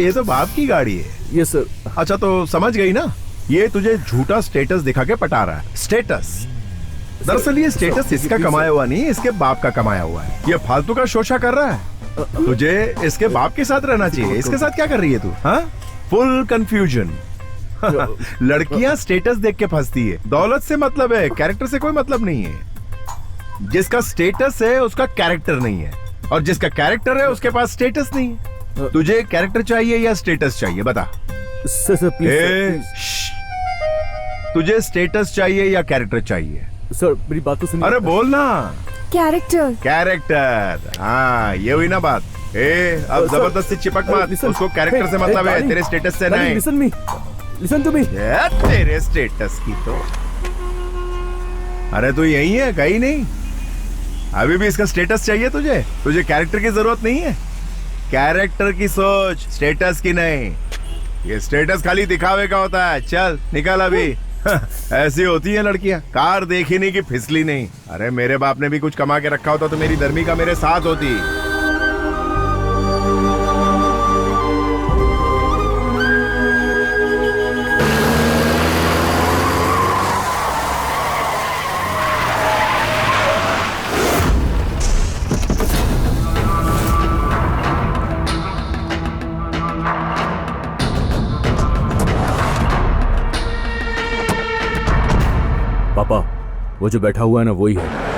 ये तो बाप की गाड़ी है। ये सर। अच्छा, तो समझ गई ना, ये तुझे झूठा स्टेटस दिखा के पटा रहा है। स्टेटस, दरअसल ये स्टेटस इसका कमाया हुआ नहीं, इसके बाप का कमाया हुआ है। ये फालतू का शोशा कर रहा है। तुझे इसके बाप के साथ रहना चाहिए। इसके साथ क्या कर रही है तू? हाँ, फुल कंफ्यूजन। लड़कियां स्टेटस देख के फंसती है। दौलत से मतलब है, कैरेक्टर से कोई मतलब नहीं है। जिसका स्टेटस है उसका कैरेक्टर नहीं है, और जिसका कैरेक्टर है उसके पास स्टेटस नहीं है। तुझे कैरेक्टर चाहिए या स्टेटस चाहिए, बता। Sir please. तुझे स्टेटस चाहिए या कैरेक्टर चाहिए? सर मेरी बात तो सुनिए। अरे बोल ना। कैरेक्टर। कैरेक्टर, हाँ ये हुई ना बात। अब जबरदस्ती चिपक मत, उसको कैरेक्टर से मतलब है, तेरे स्टेटस से नहीं। Listen to me. तेरे स्टेटस की तो, अरे तू यही है, कहीं नहीं। अभी भी इसका स्टेटस चाहिए तुझे? तुझे कैरेक्टर की जरूरत नहीं है। कैरेक्टर की सोच, स्टेटस की नहीं। ये स्टेटस खाली दिखावे का होता है। चल निकल अभी। ऐसी होती है लड़कियां, कार देखी नहीं कि फिसली नहीं। अरे मेरे बाप ने भी कुछ कमा के रखा होता तो मेरी धर्मिका मेरे साथ होती। पापा, वो जो बैठा हुआ है ना वही है।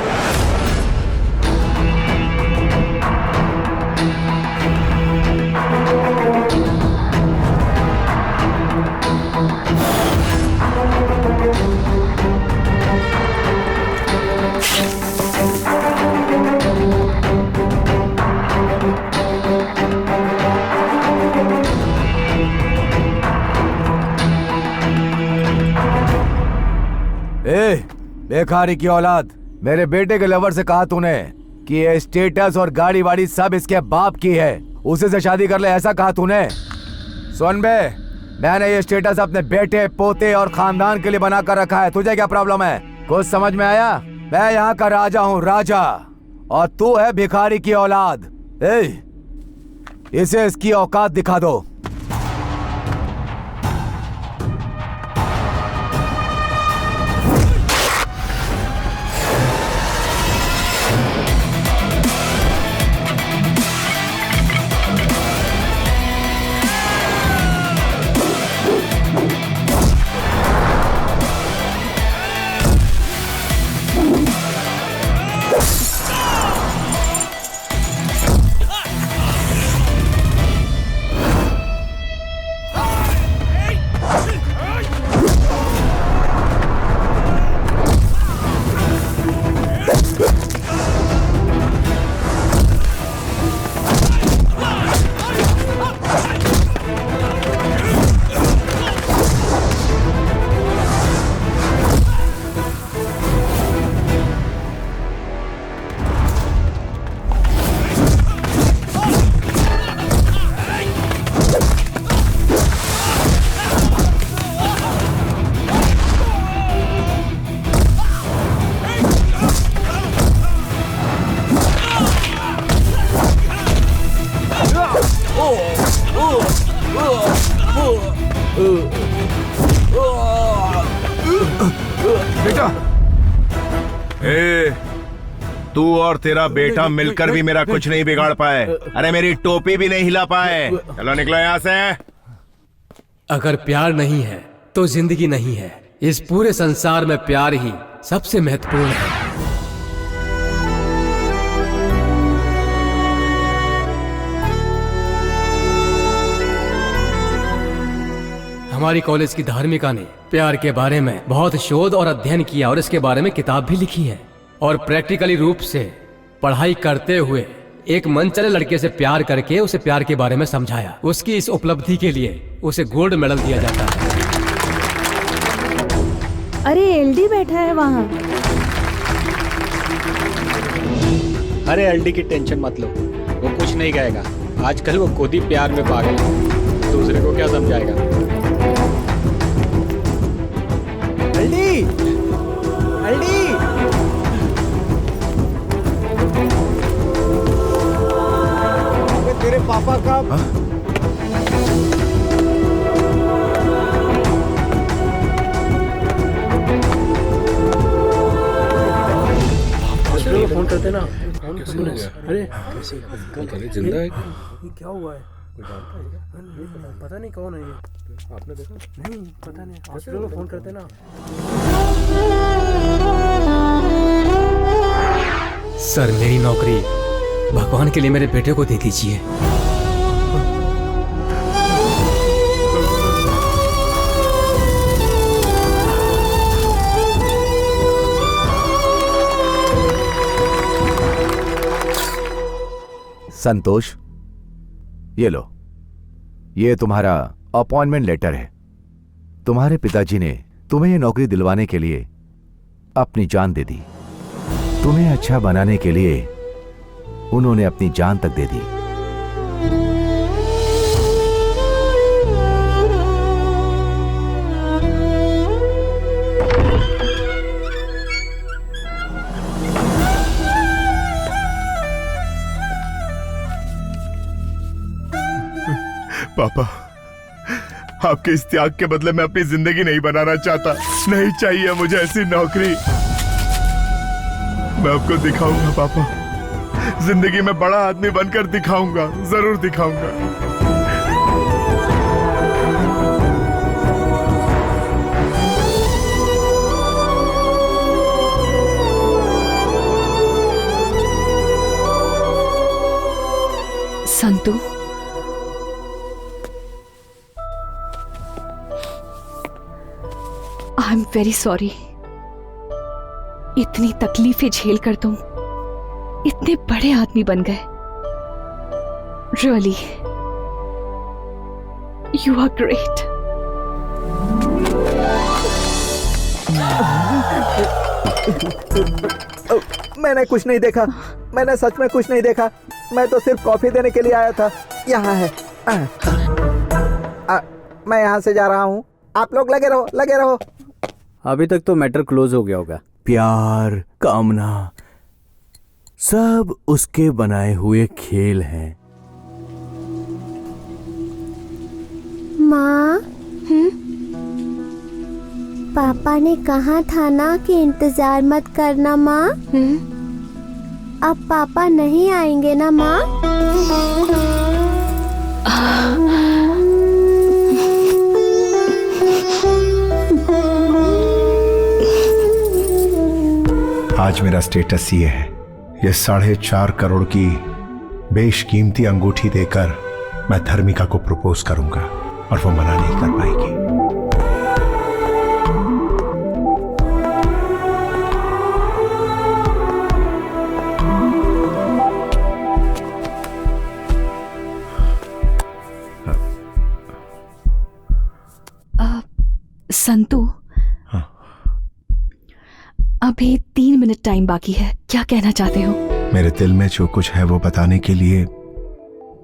बेकारी की औलाद, मेरे बेटे के लवर से कहा तूने कि ये स्टेटस और गाड़ी वाड़ी सब इसके बाप की है, उसे से शादी कर ले, ऐसा कहा तूने? सुन बे, मैंने ये स्टेटस अपने बेटे, पोते और खानदान के लिए बना कर रखा है। तुझे क्या प्रॉब्लम है? कुछ समझ में आया? मैं यहाँ का राजा हूँ, राजा, और तू है भिखारी की औलाद। इसे इसकी औकात दिखा दो। बेटा, तू और तेरा बेटा मिलकर भी मेरा कुछ नहीं बिगाड़ पाए। अरे मेरी टोपी भी नहीं हिला पाए। चलो निकलो यहाँ से। अगर प्यार नहीं है तो जिंदगी नहीं है। इस पूरे संसार में प्यार ही सबसे महत्वपूर्ण है। हमारी कॉलेज की धार्मिका ने प्यार के बारे में बहुत शोध और अध्ययन किया और इसके बारे में किताब भी लिखी है, और प्रैक्टिकली रूप से पढ़ाई करते हुए एक मनचले लड़के से प्यार करके उसे प्यार के बारे में समझाया। उसकी इस उपलब्धि के लिए उसे गोल्ड मेडल दिया जाता है। अरे एलडी बैठा है वहाँ। अरे एलडी की टेंशन मत लो, वो कुछ नहीं कहेगा। आजकल वो खुद ही प्यार में पागल है, दूसरे को क्या समझाएगा। एलडी, एलडी, तेरे पापा का फोन करते ना। अरे जिंदा है क्या हुआ है? पता नहीं कौन है ये। आपने देखा? नहीं पता नहीं। हॉस्पिटल में फोन करते ना। सर मेरी नौकरी भगवान के लिए मेरे बेटे को दे दीजिए। संतोष, ये लो, ये तुम्हारा अपॉइंटमेंट लेटर है। तुम्हारे पिताजी ने तुम्हें ये नौकरी दिलवाने के लिए अपनी जान दे दी। तुम्हें अच्छा बनाने के लिए उन्होंने अपनी जान तक दे दी। पापा, आपके इस त्याग के बदले मैं अपनी जिंदगी नहीं बनाना चाहता। नहीं चाहिए मुझे ऐसी नौकरी। मैं आपको दिखाऊंगा पापा, जिंदगी में बड़ा आदमी बनकर दिखाऊंगा, जरूर दिखाऊंगा। Santu, I am very sorry. इतनी तकलीफें झेल कर तुम इतने बड़े आदमी बन गए। Really, you are great. मैंने कुछ नहीं देखा, मैंने सच में कुछ नहीं देखा। मैं तो सिर्फ कॉफी देने के लिए आया था। यहाँ है। मैं यहाँ से जा रहा हूँ, आप लोग लगे रहो, लगे रहो। अभी तक तो मैटर क्लोज हो गया होगा। प्यार, कामना, सब उसके बनाए हुए खेल हैं। माँ, पापा ने कहा था ना कि इंतजार मत करना माँ। अब पापा नहीं आएंगे ना माँ? आज मेरा स्टेटस ये है, ये 4.5 करोड़ की बेशकीमती अंगूठी देकर मैं धर्मिका को प्रपोज करूंगा और वो मना नहीं कर पाएगी। संतू, अभी 3 मिनट टाइम बाकी है, क्या कहना चाहते हो? मेरे दिल में जो कुछ है वो बताने के लिए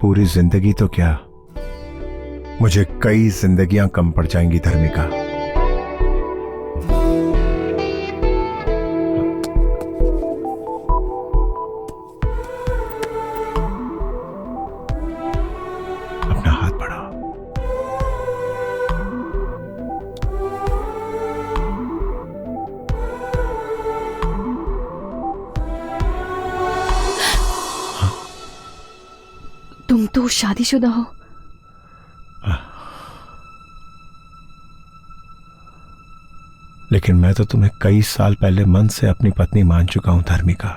पूरी जिंदगी तो क्या, मुझे कई जिंदगियां कम पड़ जाएंगी धर्मिका। अपना हाथ बढ़ाओ। तुम तो शादीशुदा हो। लेकिन मैं तो तुम्हें कई साल पहले मन से अपनी पत्नी मान चुका हूं धर्मिका।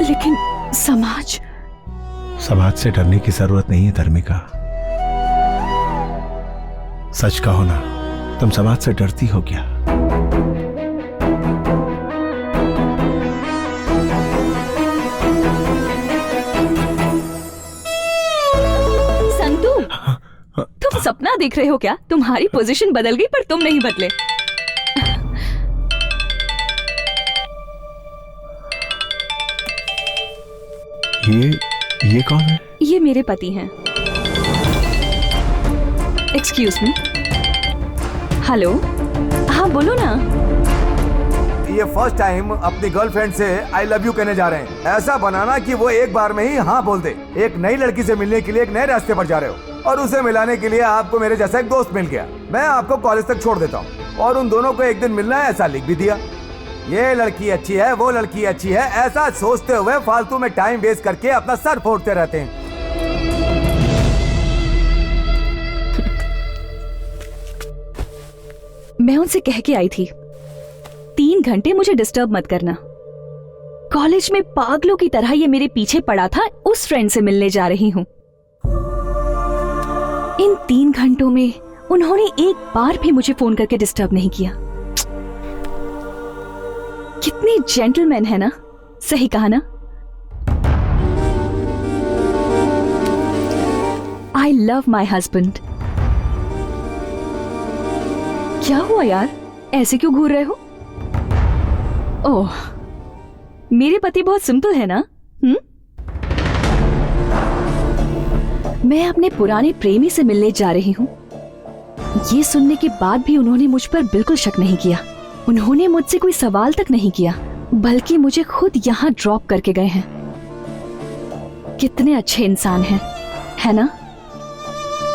लेकिन समाज से डरने की जरूरत नहीं है धर्मिका। सच कहो ना, तुम समाज से डरती हो क्या? संतू, तुम सपना देख रहे हो क्या? तुम्हारी पोजीशन बदल गई पर तुम नहीं बदले। ये कौन है? ये मेरे पति हैं। Excuse me. हेलो, हाँ बोलो ना। ये फर्स्ट टाइम अपनी गर्लफ्रेंड से आई लव यू कहने जा रहे हैं। ऐसा बनाना कि वो एक बार में ही हाँ बोल दे। एक नई लड़की से मिलने के लिए एक नए रास्ते पर जा रहे हो और उसे मिलाने के लिए आपको मेरे जैसा एक दोस्त मिल गया। मैं आपको कॉलेज तक छोड़ देता हूँ और उन दोनों को एक दिन मिलना है ऐसा लिख भी दिया। ये लड़की अच्छी है, वो लड़की अच्छी है, ऐसा सोचते हुए फालतू में टाइम वेस्ट करके अपना सर फोड़ते रहते हैं। मैं उनसे कह के आई थी 3 घंटे मुझे डिस्टर्ब मत करना। कॉलेज में पागलों की तरह ये मेरे पीछे पड़ा था, उस फ्रेंड से मिलने जा रही हूँ। इन 3 घंटों में उन्होंने एक बार भी मुझे फोन करके डिस्टर्ब नहीं किया। कितने जेंटलमैन है ना, सही कहा ना? I love my husband. क्या हुआ यार, ऐसे क्यों घूर रहे हो? ओह, मेरे पति बहुत सिंपल है ना? मैं अपने पुराने प्रेमी से मिलने जा रही हूँ। ये सुनने के बाद भी उन्होंने मुझ पर बिल्कुल शक नहीं किया। उन्होंने मुझसे कोई सवाल तक नहीं किया, बल्कि मुझे खुद यहाँ ड्रॉप करके गए हैं। कितने अच्छे इंसान हैं, है ना?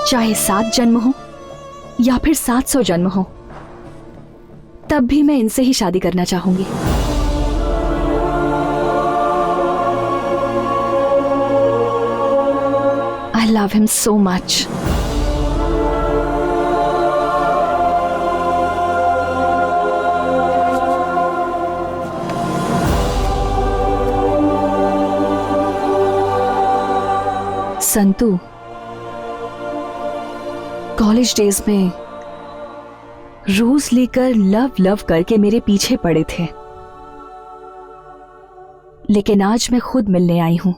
चाहे 7 जन्म हो या फिर 700 जन्म हो, तब भी मैं इनसे ही शादी करना चाहूंगी। I love him so much. Santu, college days में रोज लेकर लव लव करके मेरे पीछे पड़े थे, लेकिन आज मैं खुद मिलने आई हूं।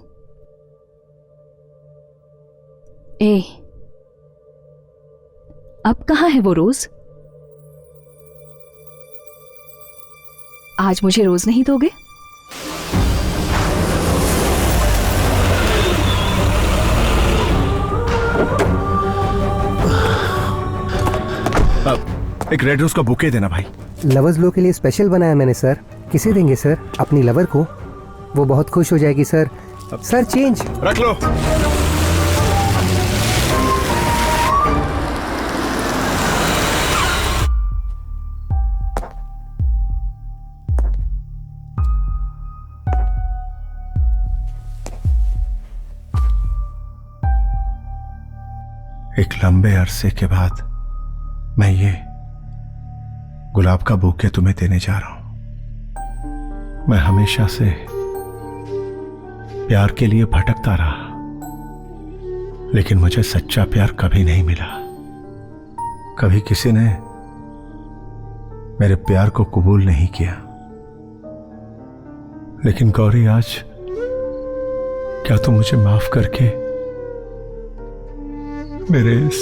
ए, अब कहां है वो रोज? आज मुझे रोज नहीं दोगे? एक रेड रोज का बुके देना भाई। लवर्स लो के लिए स्पेशल बनाया मैंने सर। किसे देंगे सर? अपनी लवर को, वो बहुत खुश हो जाएगी सर। सर चेंज रख लो। एक लंबे अरसे के बाद मैं ये गुलाब का बुके तुम्हें देने जा रहा हूं। मैं हमेशा से प्यार के लिए भटकता रहा, लेकिन मुझे सच्चा प्यार कभी नहीं मिला। कभी किसी ने मेरे प्यार को कबूल नहीं किया। लेकिन गौरी, आज क्या तुम मुझे माफ करके मेरे इस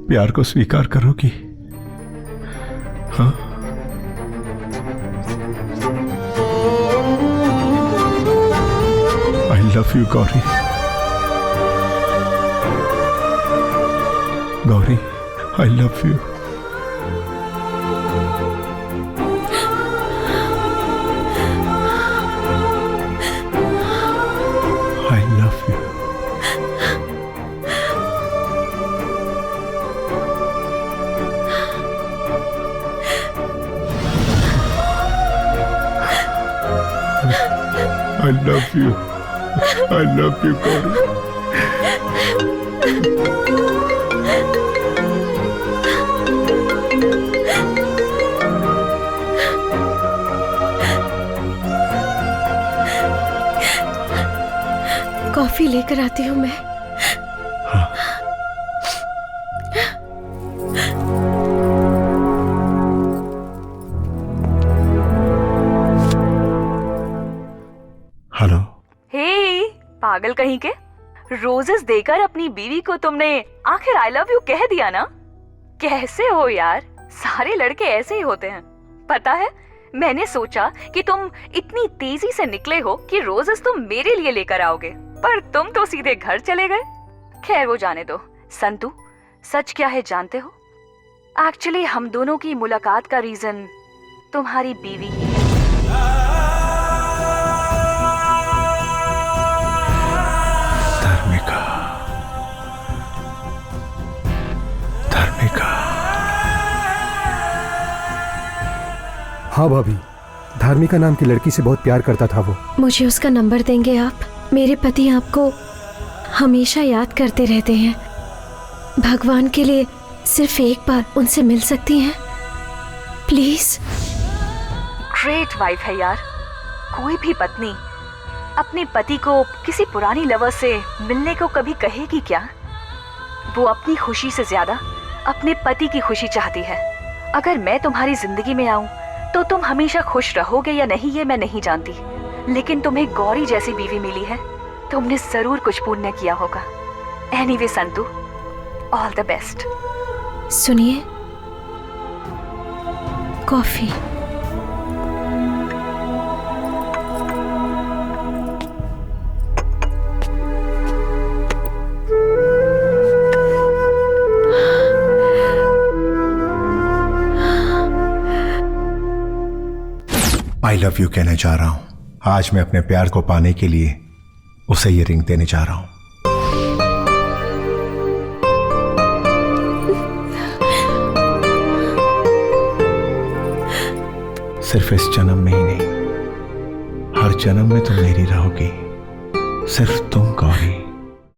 प्यार को स्वीकार करोगी? हाँ? I love you, Gauri. Gauri, I love you। I love you। I love you। I love you, Gauri. Coffee लेकर आती हूँ मैं। हेलो। हे, पागल कहीं के, रोजेस देकर अपनी बीवी को तुमने आखिर आई लव यू कह दिया ना? कैसे हो यार, सारे लड़के ऐसे ही होते हैं। पता है, मैंने सोचा कि तुम इतनी तेजी से निकले हो कि रोजेस तुम मेरे लिए लेकर आओगे, पर तुम तो सीधे घर चले गए। खैर वो जाने दो। संतू, सच क्या है जानते हो? एक्चुअली हम दोनों की मुलाकात का रीजन तुम्हारी बीवी ही है। हाँ भाभी, धार्मिका नाम की लड़की से बहुत प्यार करता था वो। मुझे उसका नंबर देंगे आप? मेरे पति आपको हमेशा याद करते रहते हैं। भगवान के लिए सिर्फ एक बार उनसे मिल सकती हैं प्लीज? ग्रेट वाइफ है यार। कोई भी पत्नी अपने पति को किसी पुरानी लवर से मिलने को कभी कहेगी क्या? वो अपनी खुशी से ज्यादा अपने पति की खुशी चाहती है। अगर मैं तुम्हारी जिंदगी में आऊं तो तुम हमेशा खुश रहोगे या नहीं ये मैं नहीं जानती, लेकिन तुम्हें गौरी जैसी बीवी मिली है, तुमने जरूर कुछ पुण्य किया होगा। Anyway Santu, all the best. सुनिए, कॉफी। आई लव यू कहने जा रहा हूं। आज मैं अपने प्यार को पाने के लिए उसे ये रिंग देने जा रहा हूं। सिर्फ इस जन्म में ही नहीं, हर जन्म में तुम मेरी रहोगी, सिर्फ तुम गौरी।